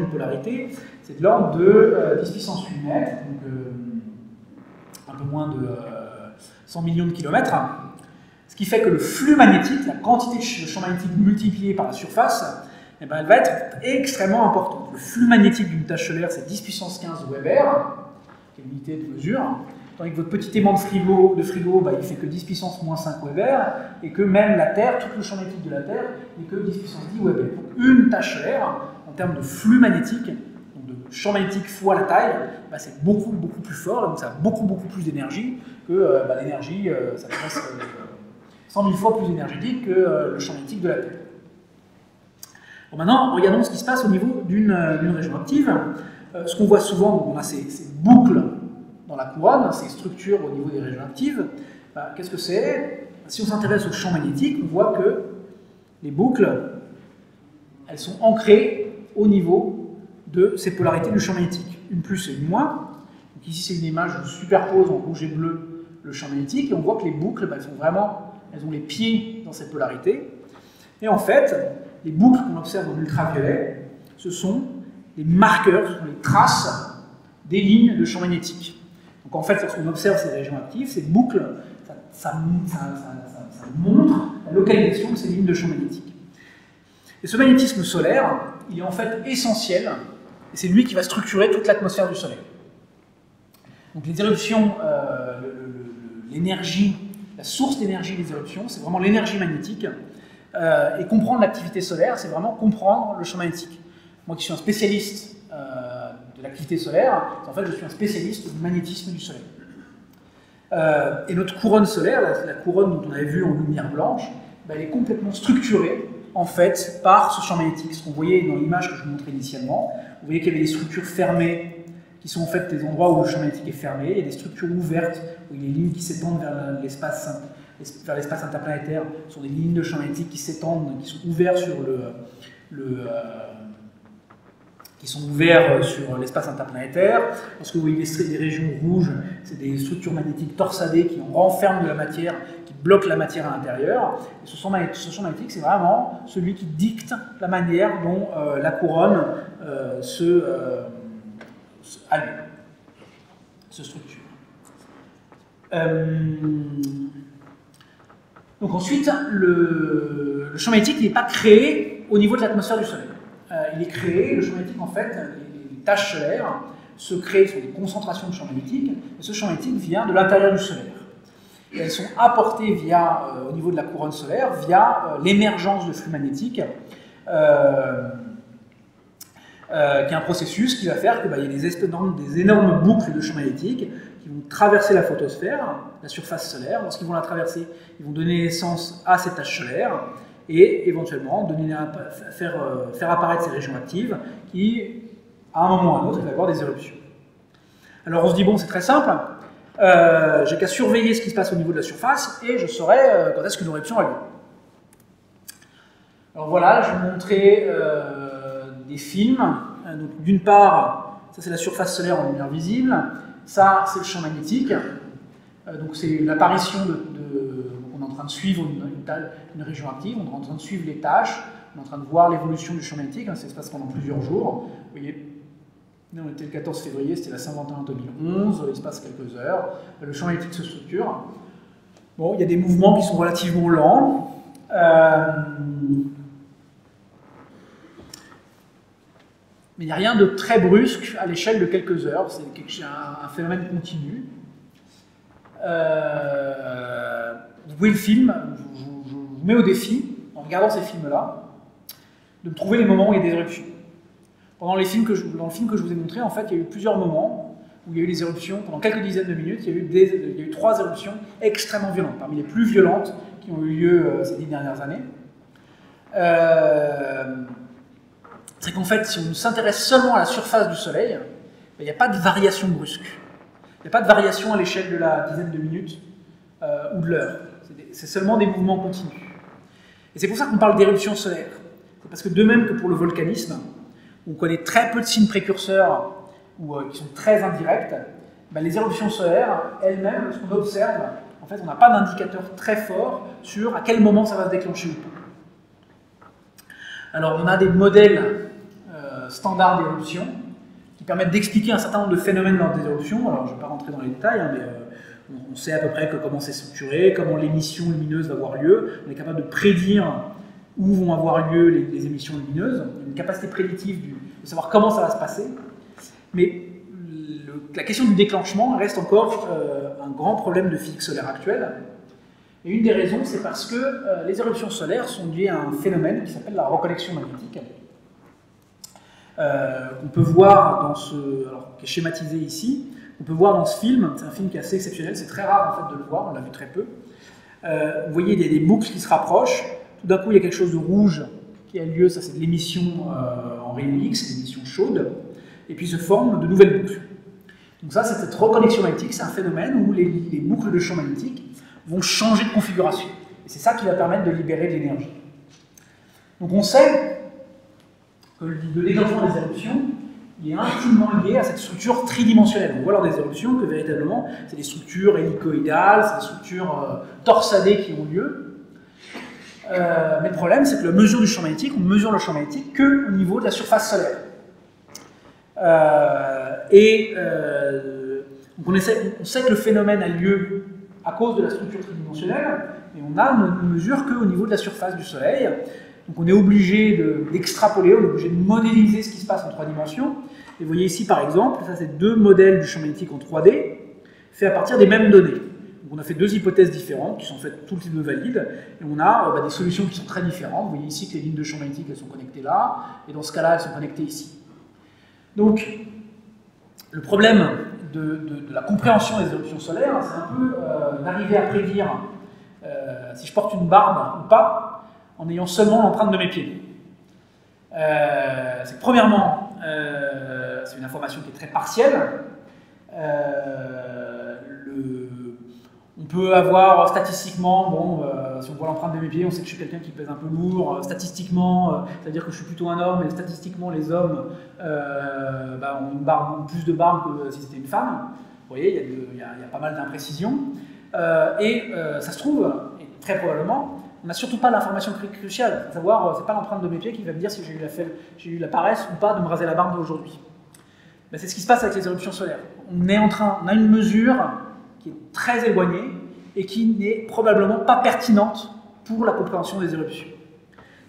de polarité, c'est de l'ordre de 10 puissance 8 mètres, donc un peu moins de 100 millions de kilomètres. Ce qui fait que le flux magnétique, la quantité de champ magnétique multipliée par la surface, eh ben, elle va être extrêmement importante. Le flux magnétique d'une tache solaire, c'est 10 puissance 15 Weber, qui est l'unité de mesure, tandis que votre petit aimant de frigo il fait que 10 puissance moins 5 Weber, et que même la Terre, tout le champ magnétique de la Terre, n'est que 10 puissance 10 Weber. Donc une tache solaire, en termes de flux magnétique, donc de champ magnétique fois la taille, bah, c'est beaucoup plus fort, donc ça a beaucoup plus d'énergie que l'énergie, ça passe 100 000 fois plus énergétique que le champ magnétique de la Terre. Bon, maintenant, regardons ce qui se passe au niveau d'une région active. Ce qu'on voit souvent, on a ces boucles dans la couronne, ces structures au niveau des régions actives. Qu'est-ce que c'est? Si on s'intéresse au champ magnétique, on voit que les boucles, elles sont ancrées au niveau de ces polarités du champ magnétique. Une plus et une moins. Donc ici, c'est une image où je superpose en rouge et bleu le champ magnétique, et on voit que les boucles, elles ont les pieds dans cette polarité. Et en fait, les boucles qu'on observe en ultraviolet, ce sont les marqueurs, ce sont les traces des lignes de champ magnétique. Donc en fait, lorsqu'on observe ces régions actives, ces boucles, ça montre la localisation de ces lignes de champ magnétique. Et ce magnétisme solaire, il est en fait essentiel, et c'est lui qui va structurer toute l'atmosphère du Soleil. Donc les éruptions, l'énergie, la source d'énergie des éruptions, c'est vraiment l'énergie magnétique. Et comprendre l'activité solaire, c'est vraiment comprendre le champ magnétique. Moi qui suis un spécialiste de l'activité solaire, en fait je suis un spécialiste du magnétisme du Soleil. Et notre couronne solaire, la couronne dont on avait vu en lumière blanche, elle est complètement structurée en fait par ce champ magnétique. Ce qu'on voyait dans l'image que je vous montrais initialement, vous voyez qu'il y avait des structures fermées qui sont en fait des endroits où le champ magnétique est fermé, il y a des structures ouvertes où il y a des lignes qui s'étendent vers l'espace interplanétaire, ce sont des lignes de champ magnétique qui s'étendent, qui sont ouvertes sur l'espace interplanétaire. Lorsque vous voyez des régions rouges, c'est des structures magnétiques torsadées qui renferment de la matière, qui bloquent la matière à l'intérieur. Et ce champ magnétique, c'est vraiment celui qui dicte la manière dont la couronne se structure. Donc ensuite, le champ magnétique n'est pas créé au niveau de l'atmosphère du Soleil. Il est créé, le champ magnétique en fait, les taches solaires se créent sur des concentrations de champ magnétique, et ce champ magnétique vient de l'intérieur du solaire. Et elles sont apportées au niveau de la couronne solaire via l'émergence de flux magnétiques, qui est un processus qui va faire qu'il y a des énormes boucles de champ magnétique qui vont traverser la photosphère, la surface solaire. Lorsqu'ils vont la traverser, ils vont donner naissance à ces taches solaires et éventuellement faire apparaître ces régions actives qui à un moment ou à un autre, il va y avoir des éruptions. Alors on se dit, bon, c'est très simple, j'ai qu'à surveiller ce qui se passe au niveau de la surface et je saurai quand est-ce qu'une éruption a lieu. Alors voilà, je vais vous montrer des films. D'une part, ça c'est la surface solaire en lumière visible, ça c'est le champ magnétique, donc c'est l'apparition on est en train de suivre une région active, on est en train de suivre les tâches, on est en train de voir l'évolution du champ magnétique, ça se passe pendant plusieurs jours. Vous voyez, on était le 14 février, c'était la Saint-Valentin 2011, il se passe quelques heures, le champ magnétique se structure. Bon, il y a des mouvements qui sont relativement lents. Mais il n'y a rien de très brusque à l'échelle de quelques heures, c'est un phénomène continu. Vous pouvez le film, je vous mets au défi, en regardant ces films-là, de me trouver les moments où il y a des éruptions. Dans le film que je vous ai montré, en fait, il y a eu plusieurs moments où il y a eu des éruptions, pendant quelques dizaines de minutes, il y a eu 3 éruptions extrêmement violentes, parmi les plus violentes qui ont eu lieu ces 10 dernières années. C'est qu'en fait, si on s'intéresse seulement à la surface du Soleil, il n'y a pas de variation brusque. Il n'y a pas de variation à l'échelle de la dizaine de minutes ou de l'heure. C'est seulement des mouvements continus. Et c'est pour ça qu'on parle d'éruption solaire. C'est parce que de même que pour le volcanisme, on connaît très peu de signes précurseurs ou qui sont très indirects, les éruptions solaires, elles-mêmes, ce qu'on observe, en fait, on n'a pas d'indicateur très fort sur à quel moment ça va se déclencher ou pas. Alors, on a des modèles standards d'éruption qui permettent d'expliquer un certain nombre de phénomènes lors des éruptions. Alors, je ne vais pas rentrer dans les détails, mais on sait à peu près comment c'est structuré, comment l'émission lumineuse va avoir lieu. On est capable de prédire où vont avoir lieu les émissions lumineuses. Il y a une capacité prédictive de savoir comment ça va se passer. Mais la question du déclenchement reste encore un grand problème de physique solaire actuelle. Et une des raisons, c'est parce que les éruptions solaires sont liées à un phénomène qui s'appelle la reconnexion magnétique. On peut voir qui est schématisé ici, on peut voir dans ce film, c'est un film qui est assez exceptionnel, c'est très rare en fait de le voir, on l'a vu très peu. Vous voyez, il y a des boucles qui se rapprochent, tout d'un coup il y a quelque chose de rouge qui a lieu, ça c'est de l'émission en rayon X, l'émission chaude, et puis se forment de nouvelles boucles. Donc ça, c'est cette reconnexion magnétique, c'est un phénomène où les boucles de champ magnétique vont changer de configuration. Et c'est ça qui va permettre de libérer de l'énergie. Donc on sait que le déclenchement des éruptions est intimement lié à cette structure tridimensionnelle. On voit lors des éruptions que véritablement, c'est des structures hélicoïdales, c'est des structures torsadées qui ont lieu. Mais le problème, c'est que la mesure du champ magnétique, on mesure le champ magnétique qu'au niveau de la surface solaire. Donc on sait que le phénomène a lieu à cause de la structure tridimensionnelle, et on ne mesure qu'au niveau de la surface du Soleil. Donc on est obligé d'extrapoler, on est obligé de modéliser ce qui se passe en 3 dimensions. Et vous voyez ici par exemple, ça c'est 2 modèles du champ magnétique en 3D, faits à partir des mêmes données. Donc on a fait 2 hypothèses différentes, qui sont faites toutes les 2 valides, et on a des solutions qui sont très différentes. Vous voyez ici que les lignes de champ magnétique elles sont connectées là, et dans ce cas-là elles sont connectées ici. Donc le problème de la compréhension des éruptions solaires, c'est un peu d'arriver à prédire si je porte une barbe ou pas, en ayant seulement l'empreinte de mes pieds. C'est que premièrement, c'est une information qui est très partielle. On peut avoir statistiquement, si on voit l'empreinte de mes pieds, on sait que je suis quelqu'un qui pèse un peu lourd. Statistiquement, c'est-à-dire que je suis plutôt un homme, et statistiquement, les hommes ont plus de barbe que si c'était une femme. Vous voyez, il y a pas mal d'imprécisions. Ça se trouve, et très probablement, on n'a surtout pas l'information cruciale, à savoir, c'est pas l'empreinte de mes pieds qui va me dire si j'ai eu la paresse ou pas de me raser la barbe aujourd'hui. C'est ce qui se passe avec les éruptions solaires. On a une mesure qui est très éloignée et qui n'est probablement pas pertinente pour la compréhension des éruptions.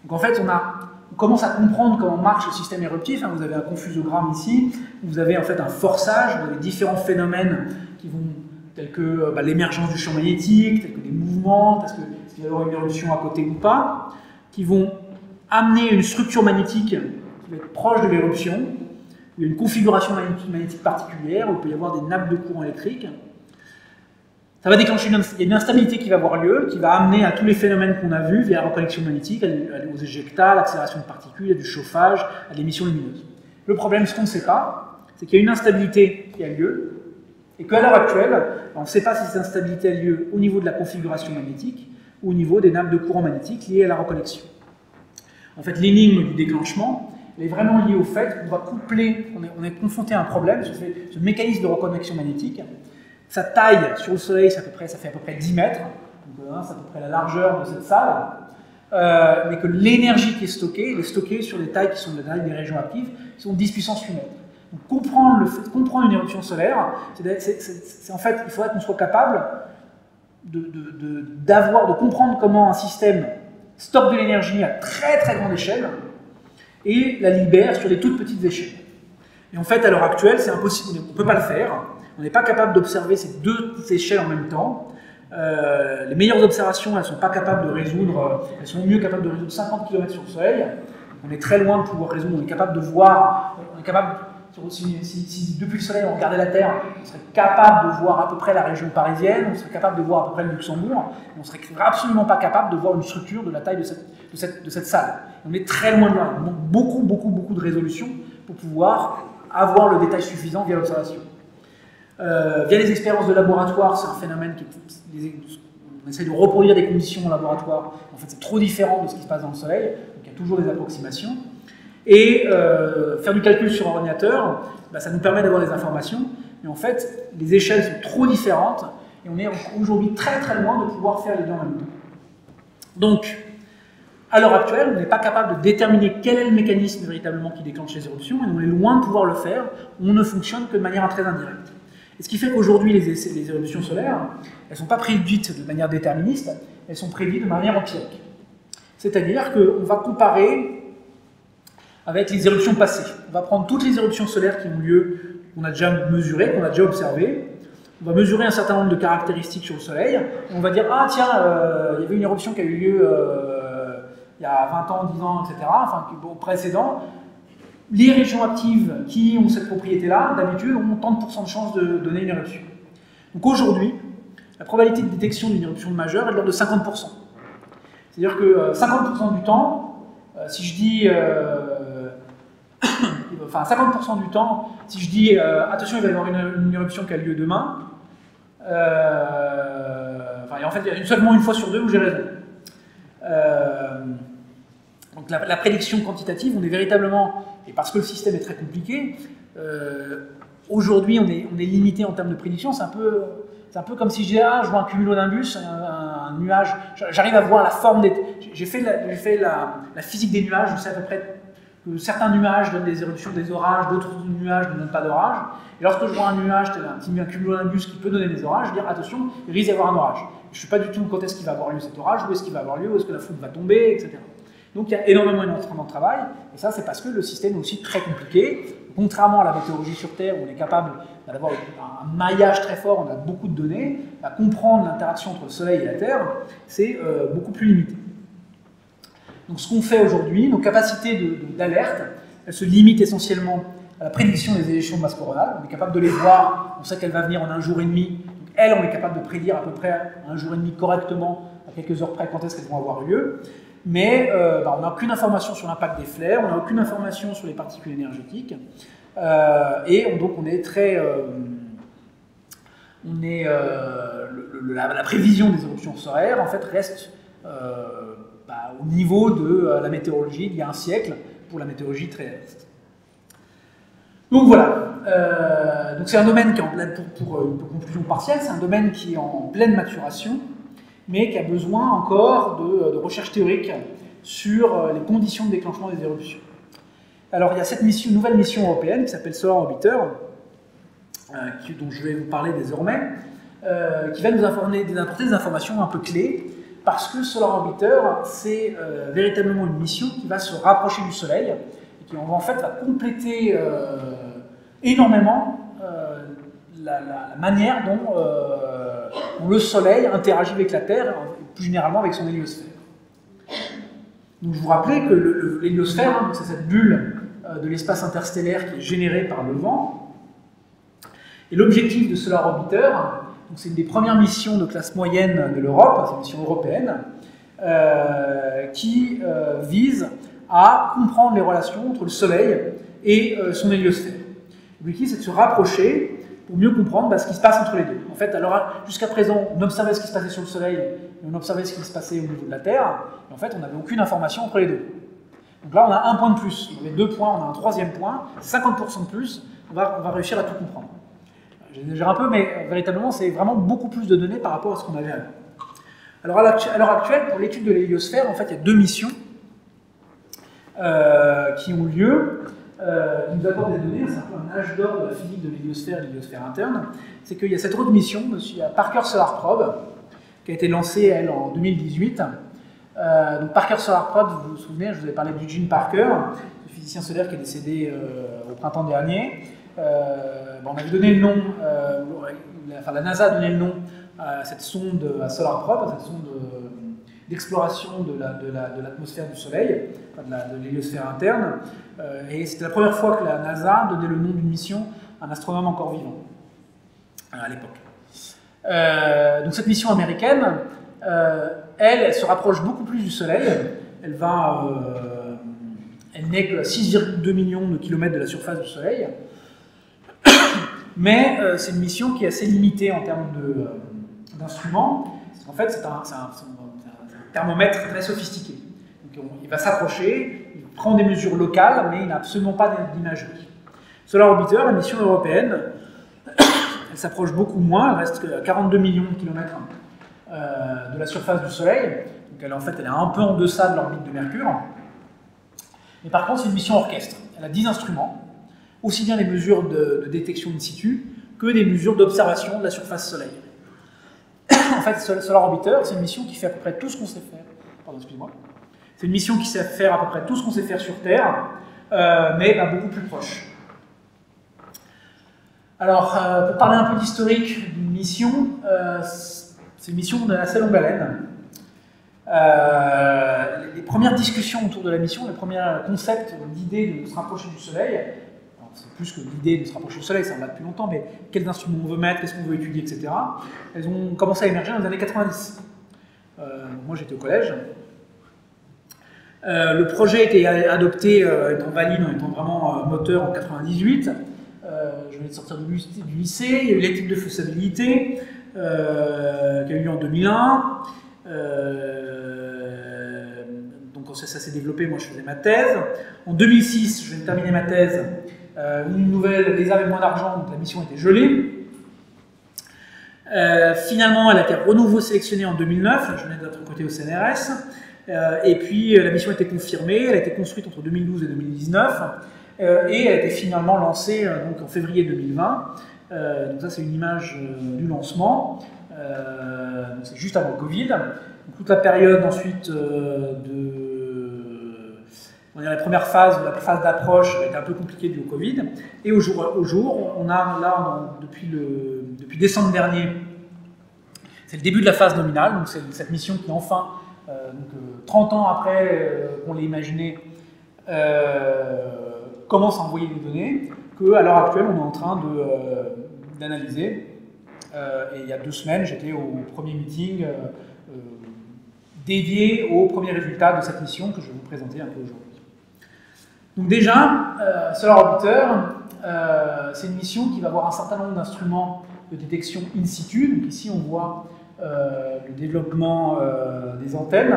Donc en fait, on commence à comprendre comment marche le système éruptif. Vous avez un confusogramme ici, vous avez en fait un forçage, vous avez différents phénomènes qui vont, tels que l'émergence du champ magnétique, tels que des mouvements, est-ce qu'il va y avoir une éruption à côté ou pas, qui vont amener une structure magnétique qui va être proche de l'éruption. Il y a une configuration magnétique particulière, où il peut y avoir des nappes de courant électrique. Ça va déclencher une instabilité qui va avoir lieu, qui va amener à tous les phénomènes qu'on a vus via la reconnexion magnétique, aux éjectats, à l'accélération de particules, à du chauffage, à l'émission lumineuse. Le problème, ce qu'on ne sait pas, c'est qu'il y a une instabilité qui a lieu, et qu'à l'heure actuelle, on ne sait pas si cette instabilité a lieu au niveau de la configuration magnétique ou au niveau des nappes de courant magnétique liées à la reconnexion. En fait, l'énigme du déclenchement, elle est vraiment liée au fait qu'on va coupler, on est confronté à un problème, ce mécanisme de reconnexion magnétique. Sa taille sur le Soleil, ça fait à peu près 10 mètres, donc c'est à peu près la largeur de cette salle, mais que l'énergie qui est stockée, elle est stockée sur des tailles qui sont de la taille des régions actives, qui sont 10 puissance 8 mètres. Donc comprendre une éruption solaire, c'est en fait, il faudrait qu'on soit capable de comprendre comment un système stocke de l'énergie à très très grande échelle et la libère sur des toutes petites échelles. Et en fait, à l'heure actuelle, c'est impossible, on ne peut pas le faire. On n'est pas capable d'observer ces deux échelles en même temps. Les meilleures observations, elles ne sont pas capables de résoudre, elles sont mieux capables de résoudre 50 km sur le Soleil. On est très loin de pouvoir résoudre, on est capable de voir, on est capable, si depuis le Soleil on regardait la Terre, on serait capable de voir à peu près la région parisienne, on serait capable de voir à peu près le Luxembourg, mais on ne serait absolument pas capable de voir une structure de la taille de cette salle. On est très loin de là, il manque beaucoup de résolution pour pouvoir avoir le détail suffisant via l'observation. Via les expériences de laboratoire, c'est un phénomène on essaie de reproduire des conditions en laboratoire, en fait c'est trop différent de ce qui se passe dans le Soleil, donc il y a toujours des approximations. Et faire du calcul sur ordinateur, ça nous permet d'avoir des informations, mais en fait les échelles sont trop différentes et on est aujourd'hui très très loin de pouvoir faire les deux en même temps. Donc, à l'heure actuelle, on n'est pas capable de déterminer quel est le mécanisme véritablement qui déclenche les éruptions, et on est loin de pouvoir le faire, on ne fonctionne que de manière très indirecte. Et ce qui fait qu'aujourd'hui, les éruptions solaires, elles ne sont pas prédites de manière déterministe, elles sont prédites de manière empirique. C'est-à-dire qu'on va comparer avec les éruptions passées. On va prendre toutes les éruptions solaires qui ont lieu, qu'on a déjà mesurées, qu'on a déjà observées. On va mesurer un certain nombre de caractéristiques sur le Soleil, et on va dire, ah tiens, il y avait une éruption qui a eu lieu il y a 20 ans, 10 ans, etc., enfin, au précédent. Les régions actives qui ont cette propriété-là, d'habitude, ont tant de % de chances de donner une éruption. Donc aujourd'hui, la probabilité de détection d'une éruption majeure est de l'ordre de 50%. C'est-à-dire que 50% du temps, si je dis... enfin, 50% du temps, si je dis attention, il va y avoir une éruption qui a lieu demain, en fait, il y a seulement une fois sur deux où j'ai raison. Donc la prédiction quantitative, on est véritablement, et parce que le système est très compliqué, aujourd'hui on est limité en termes de prédiction, c'est un peu comme si je disais, je vois un cumulonimbus, un nuage, j'arrive à voir la forme des... J'ai fait la physique des nuages, je sais à peu près que certains nuages donnent des éruptions, des orages, d'autres nuages ne donnent pas d'orage. Et lorsque je vois un nuage, un cumulonimbus qui peut donner des orages, je vais dire attention, il risque d'y avoir un orage. Je ne sais pas du tout quand est-ce qu'il va avoir lieu cet orage, où est-ce qu'il va avoir lieu, où est-ce que la foudre va tomber, etc. Donc il y a énormément de travail, et ça c'est parce que le système est aussi très compliqué. Contrairement à la météorologie sur Terre, où on est capable d'avoir un maillage très fort, on a beaucoup de données, à comprendre l'interaction entre le Soleil et la Terre, c'est beaucoup plus limité. Donc ce qu'on fait aujourd'hui, nos capacités d'alerte, elles se limitent essentiellement à la prédiction des élections de masse coronale. On est capable de les voir, on sait qu'elle va venir en un jour et demi. Donc elles, on est capable de prédire à peu près un jour et demi correctement, à quelques heures près, quand est-ce qu'elles vont avoir lieu. Mais on n'a aucune information sur l'impact des flares, on n'a aucune information sur les particules énergétiques. Donc on est très... la prévision des éruptions solaires, en fait, reste... au niveau de la météorologie d'il y a un siècle, pour la météorologie terrestre. Donc voilà, donc c'est un domaine qui est en pleine, pour une conclusion partielle, c'est un domaine qui est en pleine maturation, mais qui a besoin encore de recherche théorique sur les conditions de déclenchement des éruptions. Alors il y a cette nouvelle mission européenne qui s'appelle Solar Orbiter, dont je vais vous parler désormais, qui va nous apporter des informations un peu clés, parce que Solar Orbiter, c'est véritablement une mission qui va se rapprocher du Soleil et qui en fait va compléter énormément la manière dont le Soleil interagit avec la Terre et plus généralement avec son héliosphère. Donc je vous rappelais que l'héliosphère, c'est cette bulle de l'espace interstellaire qui est générée par le vent. Et l'objectif de Solar Orbiter, c'est une des premières missions de classe moyenne de l'Europe, c'est une mission européenne, qui vise à comprendre les relations entre le Soleil et son héliosphère. L'objectif, c'est de se rapprocher pour mieux comprendre ce qui se passe entre les deux. En fait, alors jusqu'à présent, on observait ce qui se passait sur le Soleil, et on observait ce qui se passait au niveau de la Terre, et en fait, on n'avait aucune information entre les deux. Donc là, on a un point de plus. On avait 2 points, on a un 3e point, 50% de plus, on va réussir à tout comprendre. J'exagère un peu, mais véritablement, c'est vraiment beaucoup plus de données par rapport à ce qu'on avait avant. Alors, à l'heure actuelle, pour l'étude de l'héliosphère, en fait, il y a 2 missions qui ont lieu, qui nous apportent des données. C'est un peu un âge d'or de la physique de l'héliosphère et de l'héliosphère interne. C'est qu'il y a cette autre mission, il y a Parker Solar Probe, qui a été lancée, elle, en 2018. Donc Parker Solar Probe, vous vous souvenez, je vous avais parlé d'Eugene Parker, le physicien solaire qui est décédé au printemps dernier. On avait donné le nom, la NASA a donné le nom à cette sonde, à Solar Probe, à cette sonde d'exploration de l'atmosphère du Soleil, de l'héliosphère interne. Et c'était la première fois que la NASA donnait le nom d'une mission à un astronome encore vivant, à l'époque. Donc cette mission américaine, elle se rapproche beaucoup plus du Soleil. Elle n'est que à 6,2 millions de kilomètres de la surface du Soleil. Mais c'est une mission qui est assez limitée en termes d'instruments. En fait, c'est un thermomètre très sophistiqué. Donc, il va s'approcher, il prend des mesures locales, mais il n'a absolument pas d'imagerie. Solar Orbiter, la mission européenne, elle s'approche beaucoup moins, elle reste à 42 millions de kilomètres de la surface du Soleil. Donc elle est un peu en deçà de l'orbite de Mercure. Mais par contre, c'est une mission orchestre. Elle a 10 instruments, aussi bien des mesures de détection in situ que des mesures d'observation de la surface Soleil. En fait, Solar Orbiter, c'est une mission qui fait à peu près tout ce qu'on sait faire. Pardon, excusez-moi. C'est une mission qui sait faire à peu près tout ce qu'on sait faire sur Terre, mais beaucoup plus proche. Alors, pour parler un peu d'historique d'une mission, c'est une mission de assez longue haleine. Les premières discussions autour de la mission, les premiers concepts d'idées de se rapprocher du Soleil, c'est plus que l'idée de se rapprocher du Soleil, ça en va depuis longtemps, mais quels instruments on veut mettre, qu'est-ce qu'on veut étudier, etc. Elles ont commencé à émerger dans les années 90. Moi j'étais au collège. Le projet a été adopté étant valide, étant vraiment moteur en 98. Je venais de sortir du lycée, il y a eu l'étude de faisabilité qui a eu lieu en 2001. Donc ça s'est développé, moi je faisais ma thèse. En 2006, je viens de terminer ma thèse. Une nouvelle, les avec moins d'argent, donc la mission était gelée. Finalement, elle a été renouveau sélectionnée en 2009, je venais de l'autre côté au CNRS. Et puis la mission a été confirmée, elle a été construite entre 2012 et 2019. Et elle a été finalement lancée donc en février 2020. Donc ça c'est une image du lancement. C'est juste avant le Covid. Donc, toute la période ensuite la première phase, la phase d'approche a été un peu compliquée due au Covid. Et au jour, on a là, depuis décembre dernier, c'est le début de la phase nominale, donc c'est cette mission qui enfin, 30 ans après qu'on l'ait imaginée, commence à envoyer des données, qu'à l'heure actuelle, on est en train d'analyser. Et il y a 2 semaines, j'étais au premier meeting dédié aux premiers résultats de cette mission que je vais vous présenter un peu aujourd'hui. Donc déjà, Solar Orbiter, c'est une mission qui va avoir un certain nombre d'instruments de détection in situ. Donc ici, on voit le développement des antennes.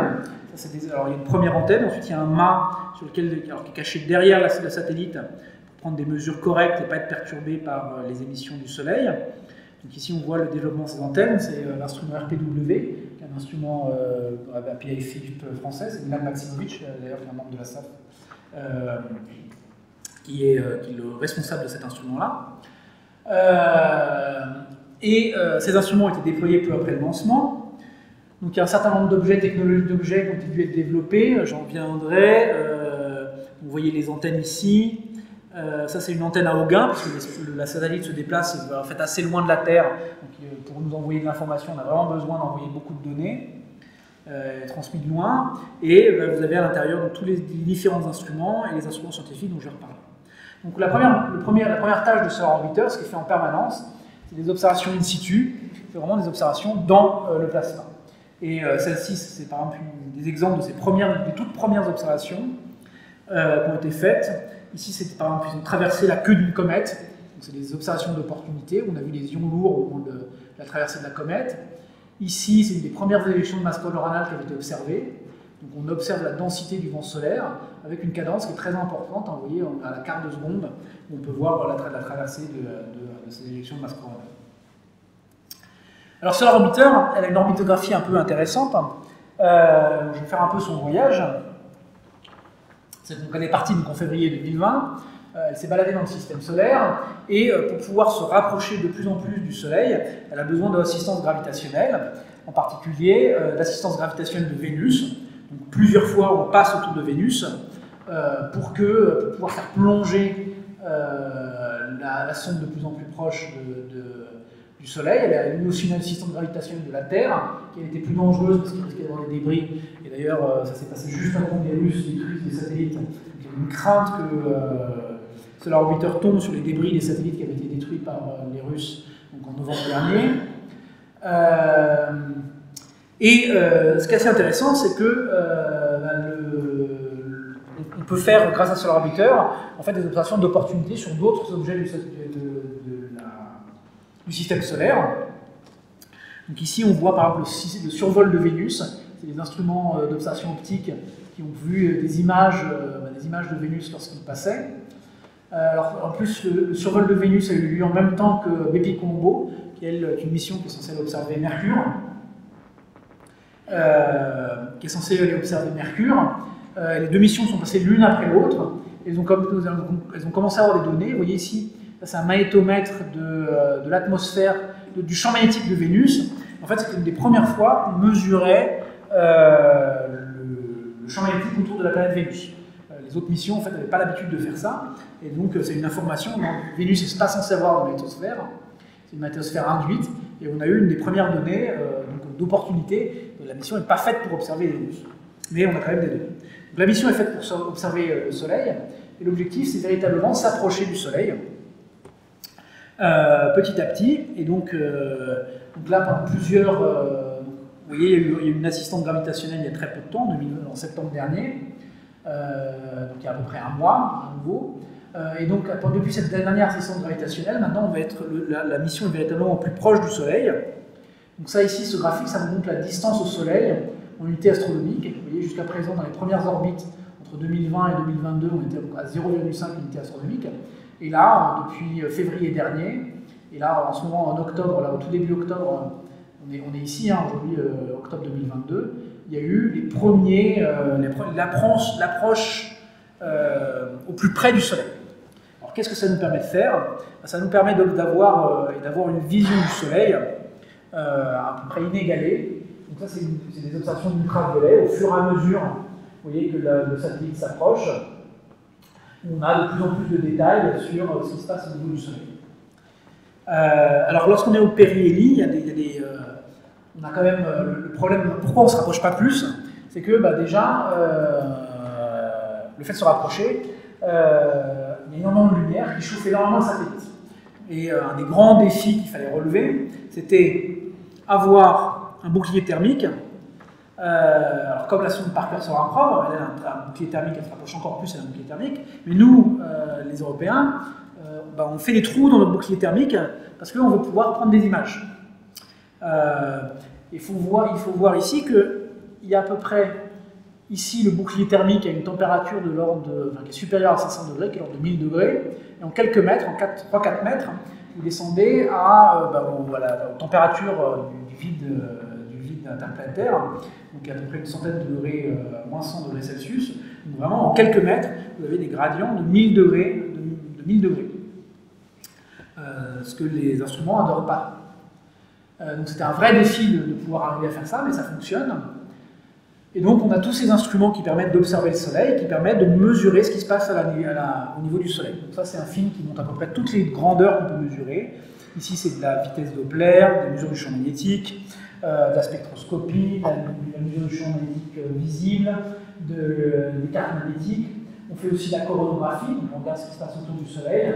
Alors il y a une première antenne, ensuite il y a un mât sur lequel, qui est caché derrière la satellite pour prendre des mesures correctes et ne pas être perturbé par les émissions du Soleil. Donc ici, on voit le développement de ces antennes. C'est l'instrument RPW, qui est un instrument API Philippe français. C'est Milan Maximovic, d'ailleurs, qui est un membre de la SAF. Qui est le responsable de cet instrument-là. Ces instruments ont été déployés peu après le lancement. Donc il y a un certain nombre d'objets, technologies d'objets qui ont dû être développés. J'en reviendrai. Vous voyez les antennes ici. Ça c'est une antenne à Haugain, parce que la satellite se déplace en fait assez loin de la Terre. Donc, pour nous envoyer de l'information, on a vraiment besoin d'envoyer beaucoup de données. Transmis de loin, et vous avez à l'intérieur tous les différents instruments et les instruments scientifiques dont je vais reparler. Donc la première tâche de Solar Orbiter, ce qui est fait en permanence, c'est des observations in situ, c'est vraiment des observations dans le plasma. Et celle-ci, c'est par exemple des exemples de des toutes premières observations qui ont été faites. Ici, c'est par exemple, ils ont traversé la queue d'une comète. C'est des observations d'opportunité. On a vu les ions lourds au moment de la traversée de la comète. Ici, c'est une des premières éjections de masse coronale qui avait été observée. Donc on observe la densité du vent solaire avec une cadence qui est très importante. Vous voyez, à la quart de seconde, on peut voir la traversée de ces éjections de masse coronale. Alors Solar Orbiter, elle a une orbitographie un peu intéressante. Je vais faire un peu son voyage. Elle est partie en février 2020. Elle s'est baladée dans le système solaire et pour pouvoir se rapprocher de plus en plus du Soleil, elle a besoin d'assistance gravitationnelle, en particulier d'assistance gravitationnelle de Vénus. Donc, plusieurs fois, on passe autour de Vénus pour pouvoir faire plonger la sonde de plus en plus proche du Soleil. Elle a eu aussi une assistance gravitationnelle de la Terre qui a été plus dangereuse parce qu'il risquait d'avoir des débris. Et d'ailleurs, ça s'est passé juste avant que les Russes détruisent les satellites. Donc, il y a une crainte que Solar Orbiter tombe sur les débris des satellites qui avaient été détruits par les Russes donc en novembre dernier. Ce qui est assez intéressant, c'est que on peut faire, grâce à Solar Orbiter, en fait, des observations d'opportunité sur d'autres objets du système solaire. Donc ici, on voit par exemple le survol de Vénus. C'est des instruments d'observation optique qui ont vu des images de Vénus lorsqu'il passait. Alors, en plus, le survol de Vénus a eu lieu en même temps que Bepi Colombo, qui est une mission qui est censée aller observer Mercure. Les deux missions sont passées l'une après l'autre. Elles ont commencé à avoir des données. Vous voyez ici, c'est un magnétomètre de l'atmosphère, du champ magnétique de Vénus. En fait, c'était une des premières fois qu'on mesurait le champ magnétique autour de la planète Vénus. Les autres missions, en fait, n'avaient pas l'habitude de faire ça. Et donc, c'est une information. Vénus n'est pas censé avoir de magnétosphère. C'est une magnétosphère induite. Et on a eu une des premières données d'opportunité. La mission n'est pas faite pour observer Vénus. Mais on a quand même des données. Donc, la mission est faite pour observer le Soleil. Et l'objectif, c'est véritablement s'approcher du Soleil petit à petit. Et donc là, pendant plusieurs... vous voyez, il y a eu une assistante gravitationnelle il y a très peu de temps, en septembre dernier. Donc il y a à peu près un mois, à nouveau. Et donc, depuis cette dernière assistance gravitationnelle, maintenant, la mission est véritablement plus proche du Soleil. Donc ça, ici, ce graphique, ça vous montre la distance au Soleil en unité astronomique. Vous voyez, jusqu'à présent, dans les premières orbites, entre 2020 et 2022, on était à 0,5 unité astronomique. Et là, depuis février dernier, et là, en ce moment, en octobre, là, au tout début octobre, on est ici, hein, aujourd'hui, octobre 2022, il y a eu les premiers, l'approche au plus près du Soleil. Alors, qu'est-ce que ça nous permet de faire? Ça nous permet d'avoir une vision du Soleil à peu près inégalée. Donc ça, c'est des observations d'ultraviolet. Au fur et à mesure, vous voyez que le satellite s'approche, on a de plus en plus de détails sur ce qui se passe au niveau du Soleil. Alors, lorsqu'on est au périhélie, on a quand même le problème. Pourquoi on ne se rapproche pas plus? C'est que déjà, le fait de se rapprocher, il y a énormément de lumière qui chauffe énormément le satellite. Et un des grands défis qu'il fallait relever, c'était avoir un bouclier thermique. Alors, comme la sonde Parker Solar Probe, elle a un bouclier thermique, elle se rapproche encore plus, elle a un bouclier thermique. Mais nous, les Européens, on fait des trous dans notre bouclier thermique parce qu'on veut pouvoir prendre des images. Il faut voir ici qu'il y a à peu près, ici, le bouclier thermique a une température de l'ordre qui est supérieure à 500 degrés, qui est l'ordre de 1000 degrés. Et en quelques mètres, en 3-4 mètres, vous descendez à la température du vide interplanétaire, donc à peu près une centaine de degrés, moins 100 degrés Celsius. Donc vraiment, en quelques mètres, vous avez des gradients de 1000 degrés. Ce que les instruments n'adorent pas. Donc c'était un vrai défi de pouvoir arriver à faire ça, mais ça fonctionne. Et donc on a tous ces instruments qui permettent d'observer le Soleil, qui permettent de mesurer ce qui se passe au niveau du Soleil. Donc ça, c'est un film qui montre à peu près toutes les grandeurs qu'on peut mesurer. Ici, c'est de la vitesse Doppler, des mesures du champ magnétique, de la spectroscopie, la mesure du champ magnétique visible, des cartes magnétiques. On fait aussi de la coronographie, donc on regarde ce qui se passe autour du Soleil,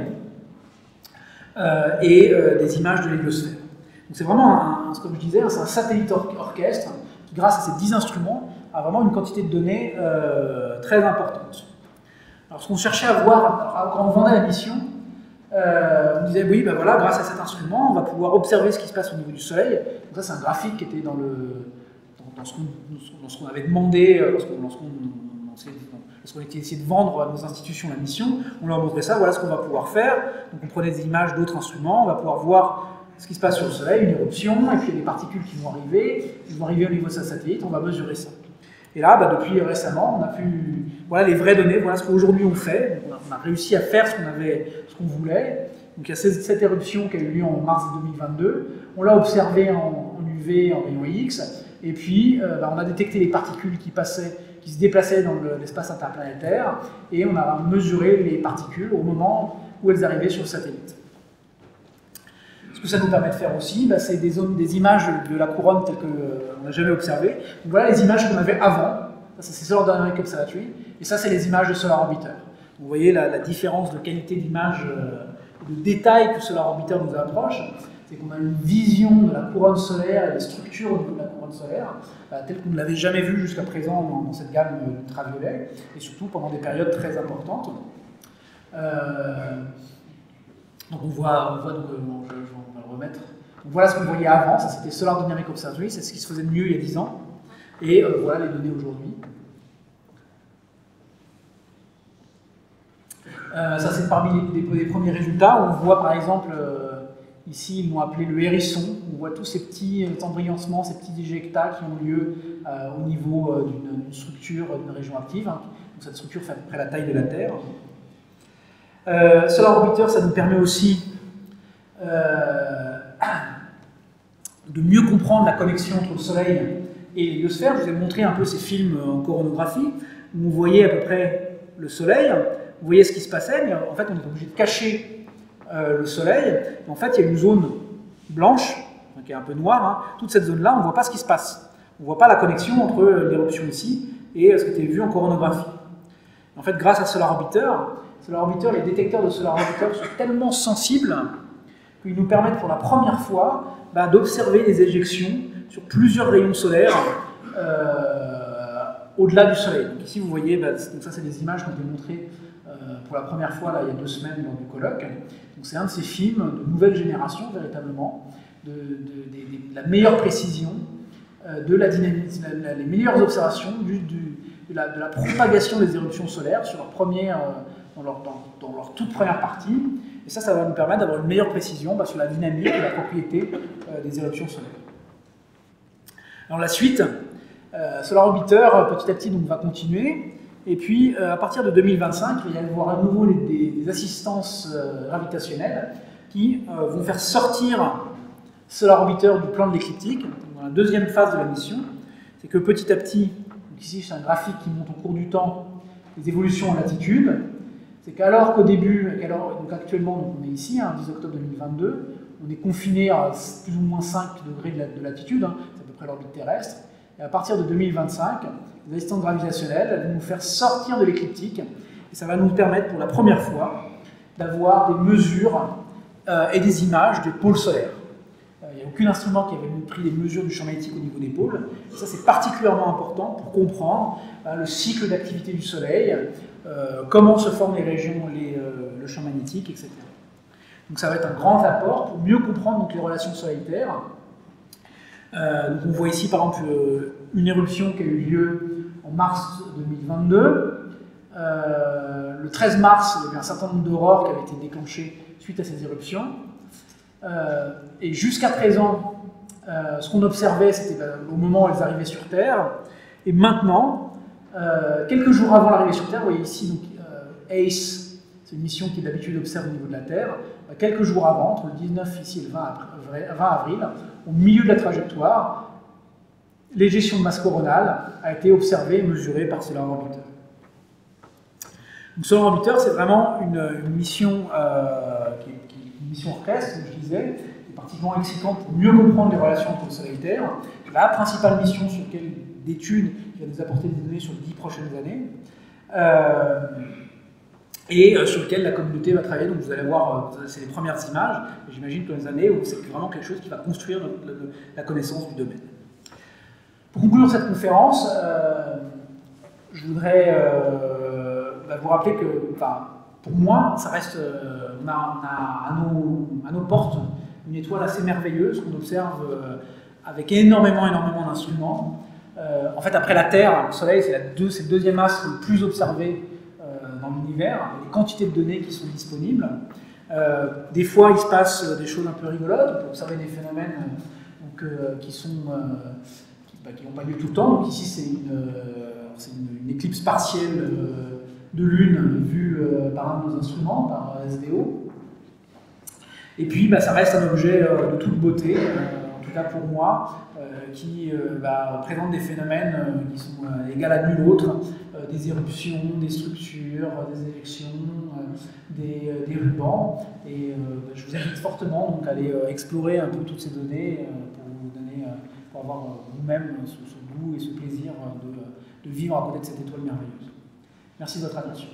et des images de l'héliosphère. Donc c'est vraiment, comme je disais, c'est un satellite orchestre qui, grâce à ces 10 instruments, a vraiment une quantité de données très importante. Alors ce qu'on cherchait à voir, quand on vendait la mission, on disait oui, ben voilà, grâce à cet instrument, on va pouvoir observer ce qui se passe au niveau du Soleil. Donc ça, c'est un graphique qui était dans ce qu'on avait demandé lorsqu'on était essayé de vendre à nos institutions la mission. On leur montrait ça, voilà ce qu'on va pouvoir faire. Donc on prenait des images d'autres instruments, on va pouvoir voir ce qui se passe sur le Soleil, une éruption, et puis il y a des particules qui vont arriver au niveau de sa satellite, on va mesurer ça. Et là, depuis récemment, on a pu, voilà les vraies données, voilà ce qu'aujourd'hui on fait. Donc, on a réussi à faire ce qu'on voulait. Donc il y a cette éruption qui a eu lieu en mars 2022. On l'a observée en UV, en rayon X, et puis on a détecté les particules qui se déplaçaient dans l'espace interplanétaire, et on a mesuré les particules au moment où elles arrivaient sur le satellite. Ce que ça nous permet de faire aussi, c'est des images de la couronne telles qu'on n'a jamais observées. Donc voilà les images qu'on avait avant. Ça, c'est Solar Dynamic Observatory. Et ça, c'est les images de Solar Orbiter. Vous voyez la différence de qualité d'image, de détail que Solar Orbiter nous approche. C'est qu'on a une vision de la couronne solaire et des structures au niveau de la couronne solaire, telle qu'on ne l'avait jamais vue jusqu'à présent dans cette gamme ultraviolet, et surtout pendant des périodes très importantes. Donc on voit donc, je vais le remettre. Donc voilà ce qu'on voyait avant, ça c'était Solar Dynamic Observatory, c'est ce qui se faisait de mieux il y a 10 ans. Et voilà les données aujourd'hui. Ça c'est parmi les premiers résultats. On voit par exemple, ici ils l'ont appelé le hérisson. On voit tous ces petits embriancements, ces petits éjectats qui ont lieu au niveau d'une structure, d'une région active. Donc cette structure fait à peu près la taille de la Terre. Solar Orbiter, ça nous permet aussi de mieux comprendre la connexion entre le Soleil et l'héliosphère. Je vous ai montré un peu ces films en coronographie, où vous voyez à peu près le Soleil, vous voyez ce qui se passait, mais en fait on est obligé de cacher le Soleil. En fait, il y a une zone blanche, qui est un peu noire. Toute cette zone-là, on ne voit pas ce qui se passe. On ne voit pas la connexion entre l'éruption ici et ce qui était vu en coronographie. En fait, grâce à Solar Orbiter, les détecteurs de Solar Orbiter sont tellement sensibles qu'ils nous permettent pour la première fois d'observer des éjections sur plusieurs rayons solaires au-delà du Soleil. Donc ici, vous voyez, donc ça c'est des images qui ont été montrées pour la première fois il y a 2 semaines lors du colloque. Donc c'est un de ces films de nouvelle génération véritablement, de la meilleure précision, de la dynamique, les meilleures observations de la propagation des éruptions solaires sur dans leur toute première partie. Et ça va nous permettre d'avoir une meilleure précision sur la dynamique et la propriété des éruptions solaires. Alors la suite, Solar Orbiter, petit à petit, va continuer. Et puis, à partir de 2025, il va y avoir à nouveau des assistances gravitationnelles qui vont faire sortir Solar Orbiter du plan de l'écliptique. Dans la deuxième phase de la mission, c'est que petit à petit, donc ici c'est un graphique qui montre au cours du temps les évolutions en latitude. C'est qu'alors qu'au début, donc actuellement on est ici, 10 octobre 2022, on est confiné à plus ou moins 5 degrés de latitude, c'est à peu près l'orbite terrestre. Et à partir de 2025, les assistances gravitationnelles vont nous faire sortir de l'écliptique, et ça va nous permettre pour la première fois d'avoir des mesures et des images des pôles solaires. Il n'y a aucun instrument qui avait pris des mesures du champ magnétique au niveau des pôles. Et ça, c'est particulièrement important pour comprendre le cycle d'activité du Soleil, comment se forment les régions, le champ magnétique, etc. Donc ça va être un grand apport pour mieux comprendre les relations Soleil-Terre. Donc on voit ici par exemple une éruption qui a eu lieu en mars 2022. Le 13 mars, il y avait un certain nombre d'aurores qui avaient été déclenchées suite à ces éruptions. Et jusqu'à présent, ce qu'on observait, c'était au moment où elles arrivaient sur Terre. Et maintenant, quelques jours avant l'arrivée sur Terre, vous voyez ici donc, ACE, c'est une mission qui d'habitude observe au niveau de la Terre. Quelques jours avant, entre le 19 ici et le 20 avril, au milieu de la trajectoire, l'éjection de masse coronale a été observée et mesurée par Solar Orbiter. Donc Solar Orbiter, c'est vraiment une mission qui est une mission orchestre, comme je disais, qui est particulièrement excitante pour mieux comprendre les relations entre le Soleil et Terre. La principale mission d'étude qui va nous apporter des données sur les 10 prochaines années. Et sur lequel la communauté va travailler. Donc vous allez voir, c'est les premières images, et j'imagine que dans les années, c'est vraiment quelque chose qui va construire la connaissance du domaine. Pour conclure cette conférence, je voudrais vous rappeler que, pour moi, ça reste, on a à nos portes une étoile assez merveilleuse qu'on observe avec énormément d'instruments. En fait, après la Terre, le Soleil, c'est le deuxième astre le plus observé dans l'univers, avec des quantités de données qui sont disponibles. Des fois, il se passe des choses un peu rigolotes, on peut observer des phénomènes qui n'ont pas lieu tout le temps. Donc ici, c'est une éclipse partielle de Lune vue par un de nos instruments, par SDO. Et puis, ça reste un objet de toute beauté, en tout cas pour moi, qui présente des phénomènes qui sont égaux à nul autre, des éruptions, des structures, des éjections, des rubans. Et je vous invite fortement donc, à aller explorer un peu toutes ces données pour avoir vous-même ce goût et ce plaisir de vivre à côté de cette étoile merveilleuse. Merci de votre attention.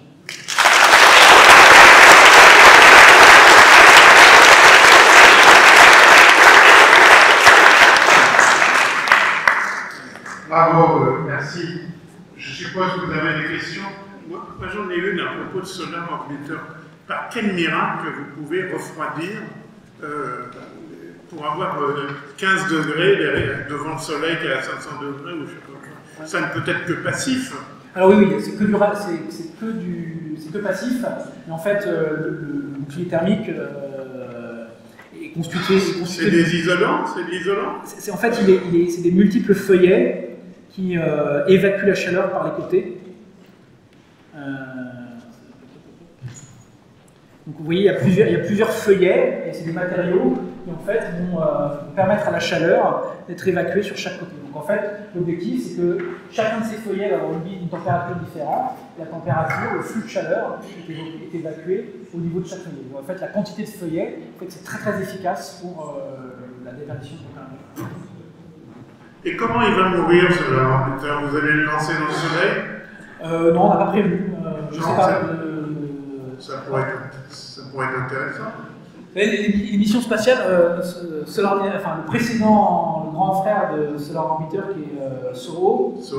Bravo, merci. Je suppose que vous avez des questions. Moi j'en ai une à propos de Solar Orbiter. Par quel miracle vous pouvez refroidir pour avoir 15 degrés devant le Soleil qui est à 500 degrés ou je sais pas quoi. Ça ne peut être que passif. Alors oui, c'est que passif, mais en fait le bouclier thermique est constitué. C'est des isolants, c'est de l'isolant. En fait, c'est des multiples feuillets qui évacuent la chaleur par les côtés. Donc vous voyez, il y a plusieurs feuillets, et c'est des matériaux qui en fait vont permettre à la chaleur d'être évacuée sur chaque côté. Donc en fait, l'objectif c'est que chacun de ces feuillets va avoir une température différente, la température, le flux de chaleur est évacué au niveau de chaque feuillet. Donc en fait, la quantité de feuillets fait que c'est très efficace pour la déperdition de température. Et comment il va mourir ce Solar Orbiter? Vous allez le lancer dans le Soleil? Non, on n'a pas prévu. Je ne sais pas. Ça pourrait être intéressant. Les missions spatiales, le précédent, le grand frère de Solar Orbiter qui est SOHO, c'est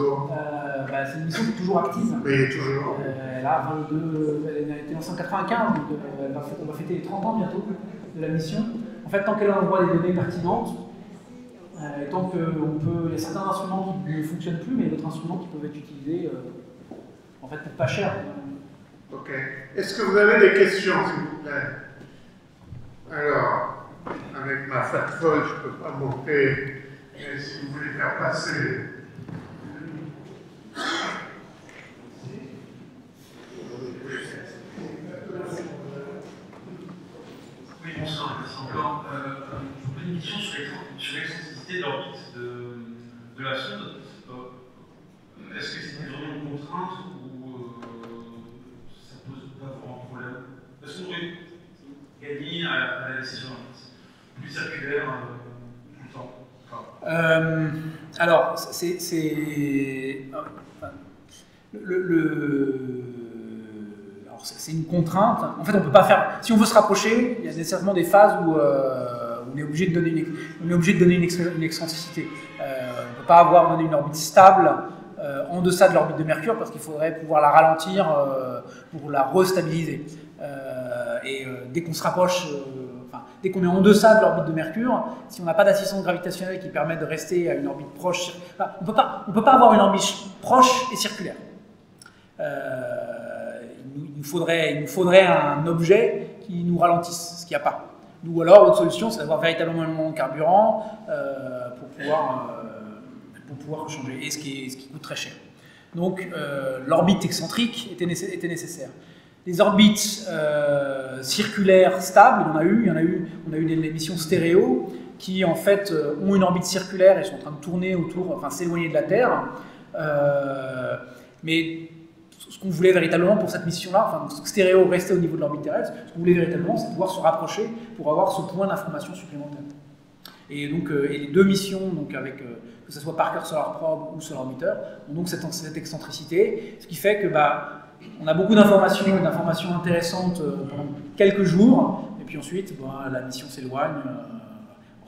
une mission qui est toujours active. Mais toujours. Elle a été lancée en 1995, donc on va fêter les 30 ans bientôt de la mission. En fait, tant qu'elle envoie des données pertinentes, et tant il y a certains instruments qui ne fonctionnent plus, mais d'autres instruments qui peuvent être utilisés en fait pour pas cher. Ok. Est-ce que vous avez des questions, s'il vous plaît? Alors, avec ma fat folle, je ne peux pas monter, mais si vous voulez faire passer. Oui, bonsoir, merci encore. Je vous pose une question sur l'excentricité de l'orbite de la sonde. Est-ce que c'est vraiment une contrainte ou ça ne pose pas vraiment de problème? Est-ce qu'on aurait gagné à la décision plus circulaire tout le temps? Alors, c'est une contrainte. En fait, on peut pas faire. Si on veut se rapprocher, il y a nécessairement des phases où on est obligé de donner une excentricité. On ne peut pas avoir donné une orbite stable en deçà de l'orbite de Mercure parce qu'il faudrait pouvoir la ralentir pour la restabiliser. Dès qu'on se rapproche, dès qu'on est en deçà de l'orbite de Mercure, si on n'a pas d'assistance gravitationnelle qui permet de rester à une orbite proche, on peut pas avoir une orbite proche et circulaire. Il nous faudrait un objet qui nous ralentisse, ce qu'il n'y a pas. Ou alors, l'autre solution, c'est d'avoir véritablement un moment de carburant pour pouvoir changer, et ce qui coûte très cher. Donc, l'orbite excentrique était nécessaire. Les orbites circulaires stables, on a eu des missions stéréo qui, en fait, ont une orbite circulaire et sont en train de tourner autour, s'éloigner de la Terre. Mais ce qu'on voulait véritablement pour cette mission-là, stéréo restait au niveau de l'orbite terrestre, ce qu'on voulait véritablement, c'est pouvoir se rapprocher pour avoir ce point d'information supplémentaire. Et donc, les deux missions, donc avec que ce soit Parker Solar Probe ou Solar Orbiter, ont donc cette excentricité, ce qui fait que on a beaucoup d'informations intéressantes pendant quelques jours, et puis ensuite, la mission s'éloigne.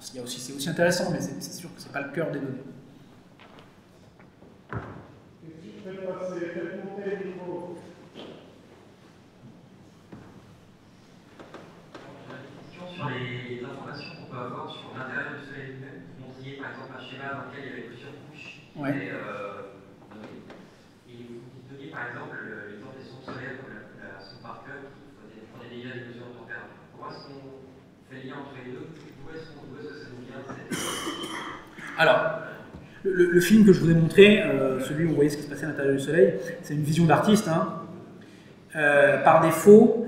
C'est aussi intéressant, mais c'est sûr que ce n'est pas le cœur des données. les informations qu'on peut avoir sur l'intérieur du Soleil lui-même. Vous montriez par exemple un schéma dans lequel il y avait plusieurs couches. Ouais. Et vous donniez par exemple l'exemple des sondes solaires comme la sonde Parker qui prenait déjà des mesures de température. Comment est-ce qu'on fait le lien entre les deux? D'où est-ce que ça nous vient cette... Alors, le film que je vous ai montré, celui où vous voyez ce qui se passait à l'intérieur du Soleil, c'est une vision d'artiste. Hein. Par défaut,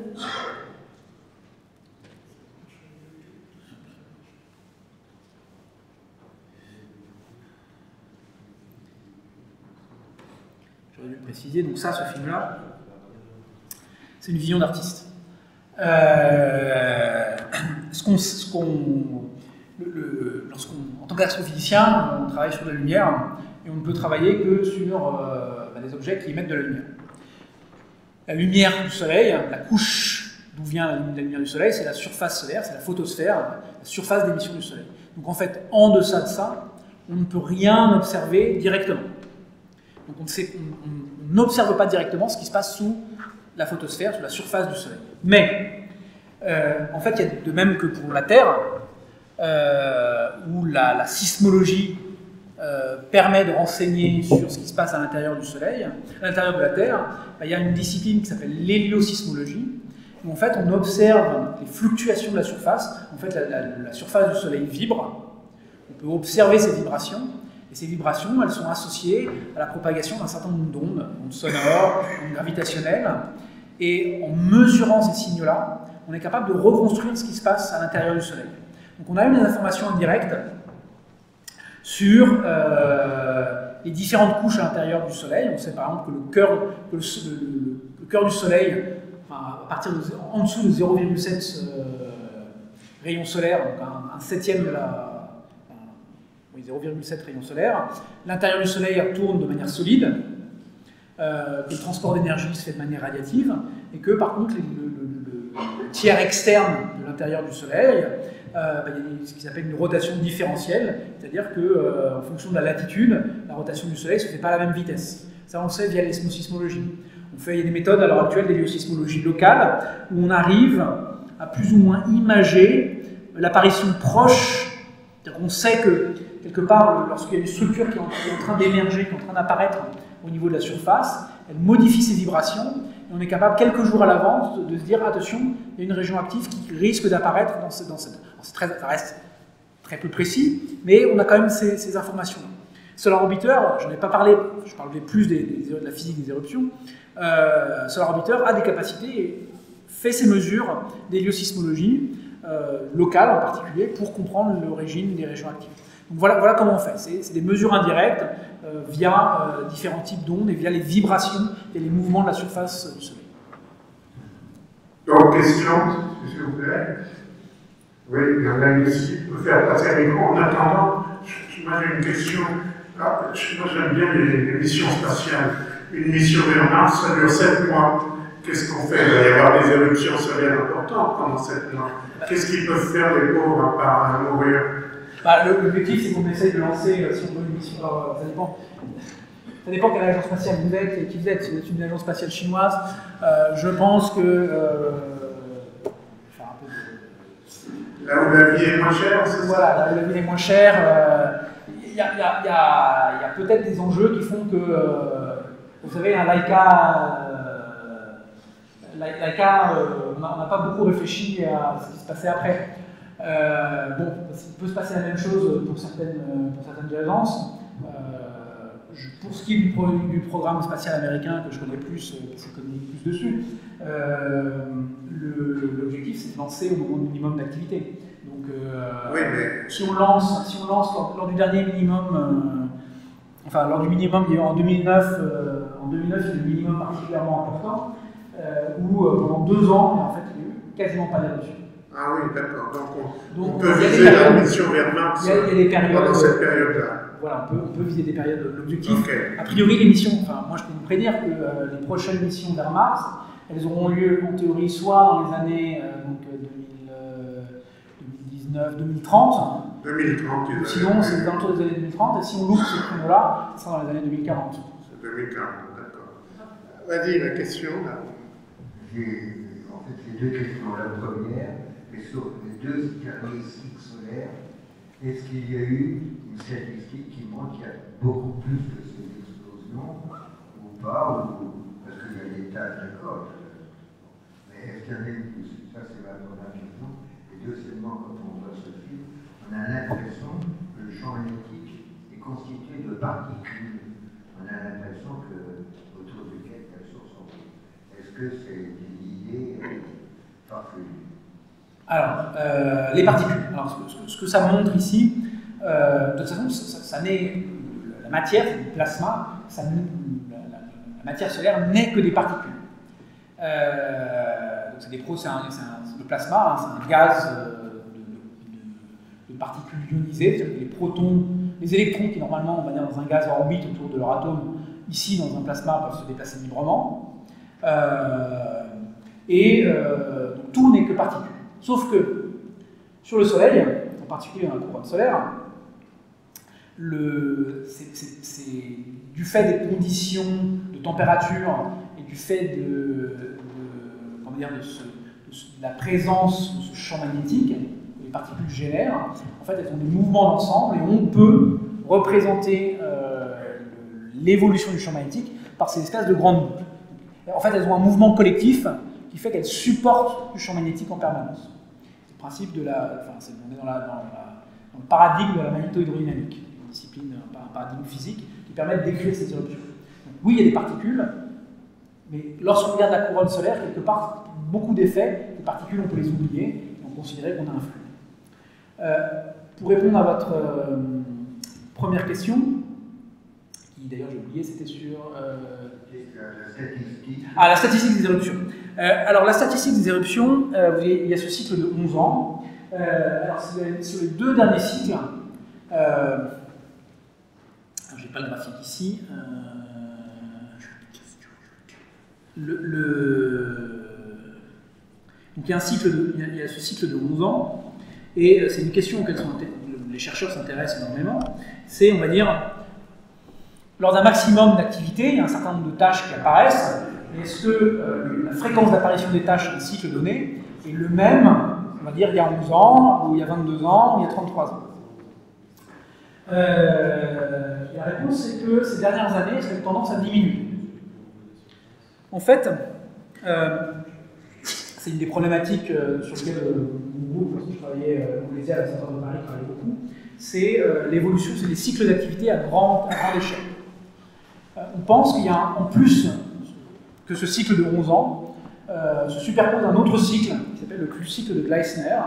j'aurais dû le préciser, donc ça, ce film-là, c'est une vision d'artiste. En tant qu'astrophysicien, on travaille sur la lumière et on ne peut travailler que sur des objets qui émettent de la lumière. La lumière du Soleil, la couche d'où vient la lumière du Soleil, c'est la surface solaire, c'est la photosphère, la surface d'émission du Soleil. Donc en fait, en deçà de ça, on ne peut rien observer directement. Donc on n'observe pas directement ce qui se passe sous la photosphère, sous la surface du Soleil. Mais, en fait, il y a de même que pour la Terre, où la sismologie permet de renseigner sur ce qui se passe à l'intérieur du Soleil, à l'intérieur de la Terre, il y a une discipline qui s'appelle l'héliosismologie, où en fait on observe les fluctuations de la surface. En fait, la surface du Soleil vibre, on peut observer ces vibrations, et ces vibrations, elles sont associées à la propagation d'un certain nombre d'ondes sonores, ondes gravitationnelles, et en mesurant ces signaux-là, on est capable de reconstruire ce qui se passe à l'intérieur du Soleil. Donc on a eu des informations indirectes sur les différentes couches à l'intérieur du Soleil. On sait par exemple que le cœur du Soleil, enfin, à partir en dessous de 0,7 rayons solaires, donc un septième de la... Oui, 0,7 rayons solaires, l'intérieur du Soleil tourne de manière solide, que le transport d'énergie se fait de manière radiative, et que par contre le tiers externe de l'intérieur du Soleil, il y a ce qui s'appelle une rotation différentielle, c'est-à-dire qu'en fonction de la latitude, la rotation du Soleil ne se fait pas à la même vitesse. Ça, on le sait via l'osmosismologie. Il y a des méthodes à l'heure actuelle d'héliosismologie locale où on arrive à plus ou moins imager l'apparition proche. On sait que, quelque part, lorsqu'il y a une structure qui est en train d'émerger, qui est en train d'apparaître au niveau de la surface, elle modifie ses vibrations, et on est capable, quelques jours à l'avance, de se dire, attention, il y a une région active qui risque d'apparaître dans cette... ça reste très peu précis, mais on a quand même ces informations-là. Solar Orbiter, je n'en ai pas parlé, je parlais plus de la physique des éruptions. Solar Orbiter a des capacités et fait ses mesures d'héliosismologie locale en particulier pour comprendre l'origine des régions actives. Donc voilà comment on fait. C'est des mesures indirectes via différents types d'ondes et via les vibrations et les mouvements de la surface du Soleil. Donc, question, s'il vous plaît. Oui, il y en a une aussi. On peut faire passer avec vous. En attendant, moi j'ai une question. Moi j'aime bien les missions spatiales. Une mission vers Mars, ça dure 7 mois. Qu'est-ce qu'on fait? Il va y avoir des éruptions solaires importantes pendant 7 mois. Qu'est-ce qu'ils peuvent faire les pauvres à part mourir? L'objectif, c'est qu'on essaye de lancer, si on veut, une mission. Alors, ça dépend quelle agence spatiale vous êtes et qui vous êtes. Si vous êtes une agence spatiale chinoise, je pense que. Là où la vie est moins chère, c'est ça? Voilà, là où la vie est moins chère. Il y a peut-être des enjeux qui font que. Vous savez, un Laika. On n'a pas beaucoup réfléchi à ce qui se passait après. Il peut se passer la même chose pour certaines agences. Pour ce qui est du programme spatial américain, que je connais plus, parce que je connais plus dessus, l'objectif c'est de lancer au moment du minimum d'activité. Donc, oui, mais... si on lance lors du dernier minimum, lors du minimum, il y a eu en 2009, il y a eu un minimum particulièrement important, où pendant 2 ans, en fait, il n'y a eu quasiment pas d'éruption. Ah oui, d'accord. Donc on peut viser la mission vers Mars pendant cette période-là. Voilà, on peut viser des périodes. L'objectif, a priori, les missions, moi je peux vous prédire que les prochaines missions vers Mars, elles auront lieu en théorie soit dans les années 2019, 2030. 2030, sinon, c'est dans les années 2030, et si on loupe ce créneau-là, ce sera dans les années 2040. C'est 2040, d'accord. Vas-y, la question là. J'ai en fait les 2 questions. La première, mais sur les 2 derniers cycles solaires, est-ce qu'il y a eu une statistique qui montre qu'il y a beaucoup plus de ces explosions ou pas, parce qu'il y a des tas d'accord. Mais est-ce qu'il y en a eu plus? Ça, c'est ma première question. Et deuxièmement, quand on voit ce film, on a l'impression que le champ magnétique est constitué de particules. On a l'impression que autour duquel la source en est. Est-ce que c'est une idée farfelue? Alors, les particules. Alors, ce que ça montre ici, de toute façon, ça n'est la matière, le plasma, la matière solaire n'est que des particules. Donc le plasma, c'est un gaz de particules ionisées, c'est-à-dire que les protons, les électrons qui normalement, on va dire, dans un gaz orbite autour de leur atome, ici dans un plasma, peuvent se déplacer librement. Donc, tout n'est que particules. Sauf que sur le Soleil, en particulier dans la couronne solaire, c'est du fait des conditions de température et du fait de la présence de ce champ magnétique que les particules génèrent, en fait elles ont des mouvements d'ensemble et on peut représenter l'évolution du champ magnétique par ces espèces de grandes boucles. En fait elles ont un mouvement collectif qui fait qu'elles supportent du champ magnétique en permanence. C'est le principe de on est dans le paradigme de la magnéto-hydrodynamique, une discipline, un paradigme physique qui permet de décrire ces éruptions. Donc, oui, il y a des particules, mais lorsqu'on regarde la couronne solaire, quelque part, beaucoup d'effets, les particules, on peut les oublier, et on considérait qu'on a un flux. Pour répondre à votre première question, qui d'ailleurs j'ai oublié, c'était sur... la statistique des éruptions. Alors la statistique des éruptions, il y a ce cycle de 11 ans. Alors sur les 2 derniers cycles, je n'ai pas le graphique ici. Donc il y a ce cycle de 11 ans, et c'est une question auquel les chercheurs s'intéressent énormément. C'est, on va dire, lors d'un maximum d'activité, il y a un certain nombre de tâches qui apparaissent. Est-ce que la fréquence d'apparition des tâches d'un cycle donné est le même, on va dire, il y a 11 ans, ou il y a 22 ans, ou il y a 33 ans? La réponse, c'est que ces dernières années, ça a eu tendance à diminuer. En fait, c'est une des problématiques sur lesquelles mon groupe, parce que je travaillais au lycée à la Centre de Paris, travaillait beaucoup, c'est l'évolution, c'est les cycles d'activité à grande échelle. On pense qu'il y a, en plus que ce cycle de 11 ans, se superpose un autre cycle, qui s'appelle le cycle de Gleissner,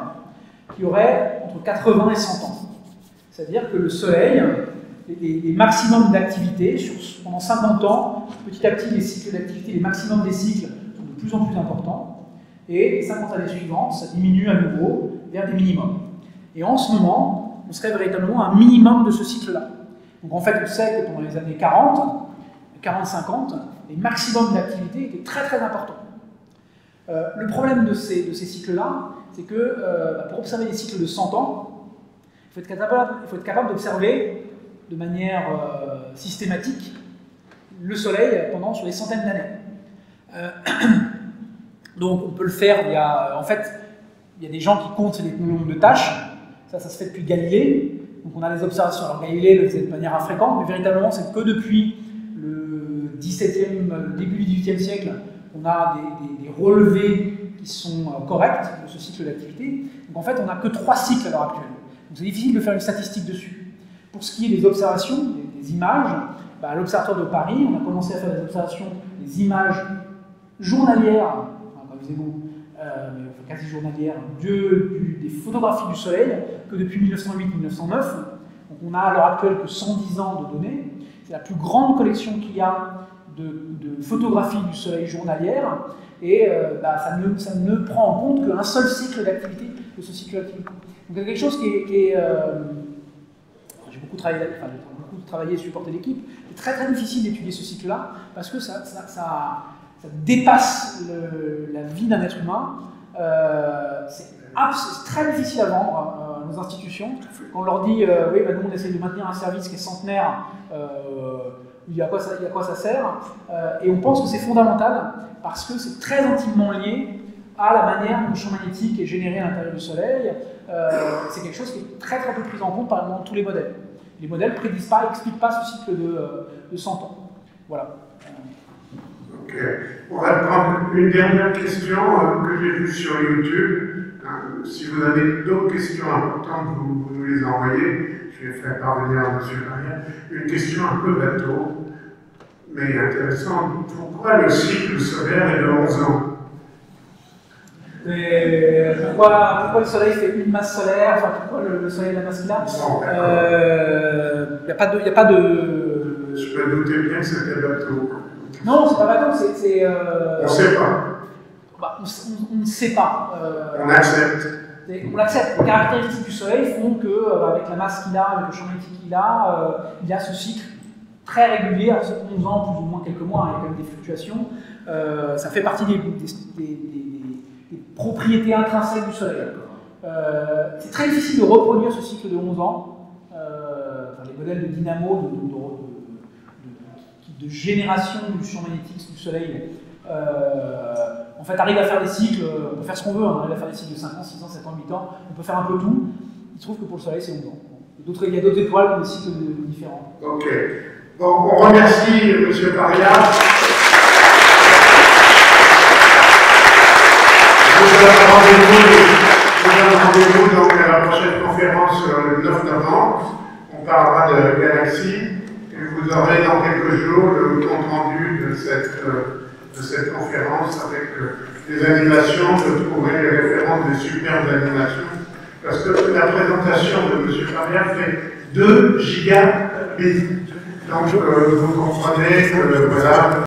qui aurait entre 80 et 100 ans. C'est-à-dire que le Soleil, les maximums d'activité, pendant 50 ans, petit à petit, les cycles d'activité, les maximums des cycles sont de plus en plus importants, et les 50 années suivantes, ça diminue à nouveau vers des minimums. Et en ce moment, on serait véritablement à un minimum de ce cycle-là. Donc en fait, on sait que pendant les années 40, 40-50, les maximums d'activité étaient très très importants. Le problème de ces cycles-là, c'est que pour observer des cycles de 100 ans, il faut être capable d'observer de manière systématique le Soleil sur des centaines d'années. Donc on peut le faire il y a des gens qui comptent le nombre de tâches, ça se fait depuis Galilée, donc on a des observations. Alors Galilée le faisait de manière infréquente, mais véritablement c'est que depuis le début du XVIIIe siècle, on a des relevés qui sont corrects de ce cycle d'activité. Donc en fait on n'a que 3 cycles à l'heure actuelle. Donc c'est difficile de faire une statistique dessus. Pour ce qui est des observations, des images, à l'Observatoire de Paris, on a commencé à faire des observations, des images journalières, comme disait-vous, quasi journalières, des photographies du Soleil, que depuis 1908-1909. Donc on a à l'heure actuelle que 110 ans de données. C'est la plus grande collection qu'il y a de photographies du Soleil journalières, et ça ne prend en compte qu'un seul cycle d'activité de ce cycle d'activité. Donc il y a quelque chose qui est j'ai beaucoup travaillé et supporté l'équipe. C'est très très difficile d'étudier ce cycle-là parce que ça dépasse la vie d'un être humain. C'est très difficile à vendre à nos institutions. Quand on leur dit oui, nous on essaie de maintenir un service qui est centenaire, à quoi ça sert, et on pense que c'est fondamental parce que c'est très intimement lié à la manière dont le champ magnétique est généré à l'intérieur du Soleil. C'est quelque chose qui est très très peu pris en compte par tous les modèles. Les modèles ne prédisent pas, n'expliquent pas ce cycle de 100 ans. Voilà. Ok. On va prendre une dernière question que j'ai vue sur YouTube. Si vous avez d'autres questions importantes, vous nous les envoyez. Je vais faire parvenir à M. Carrière. Une question un peu bateau, mais intéressante. Pourquoi le cycle solaire est de 11 ans? Et pourquoi le Soleil fait une masse solaire? Enfin, pourquoi le Soleil a la masse qu'il a? Il n'y a pas de... Je me doutais bien que c'était bateau. Non, c'est pas bateau, On ne sait pas. Bah, on ne sait pas. On accepte. On l'accepte. Les caractéristiques du Soleil font qu'avec la masse qu'il a, avec le champ magnétique qu'il a, il y a ce cycle très régulier, à 11 ans, plus ou moins quelques mois, il y a quand même des fluctuations. Ça fait partie des propriétés intrinsèques du Soleil. C'est très difficile de reproduire ce cycle de 11 ans. Les modèles de dynamo, de génération du champ magnétique du Soleil, en fait, arrive à faire des cycles, on peut faire ce qu'on veut, on arrive à faire des cycles de 5 ans, 6 ans, 7 ans, 8 ans, on peut faire un peu tout. Il se trouve que pour le Soleil, c'est 11 ans. Il y a d'autres étoiles qui ont des cycles différents. Ok. Bon, on remercie M. Faria. Vous avez rendez-vous donc à la prochaine conférence le 9 novembre. On parlera de galaxies et vous aurez dans quelques jours le compte-rendu de cette conférence avec des animations. Je trouverai les références des superbes animations parce que la présentation de M. Faria fait 2 gigabits. Donc vous comprenez que voilà.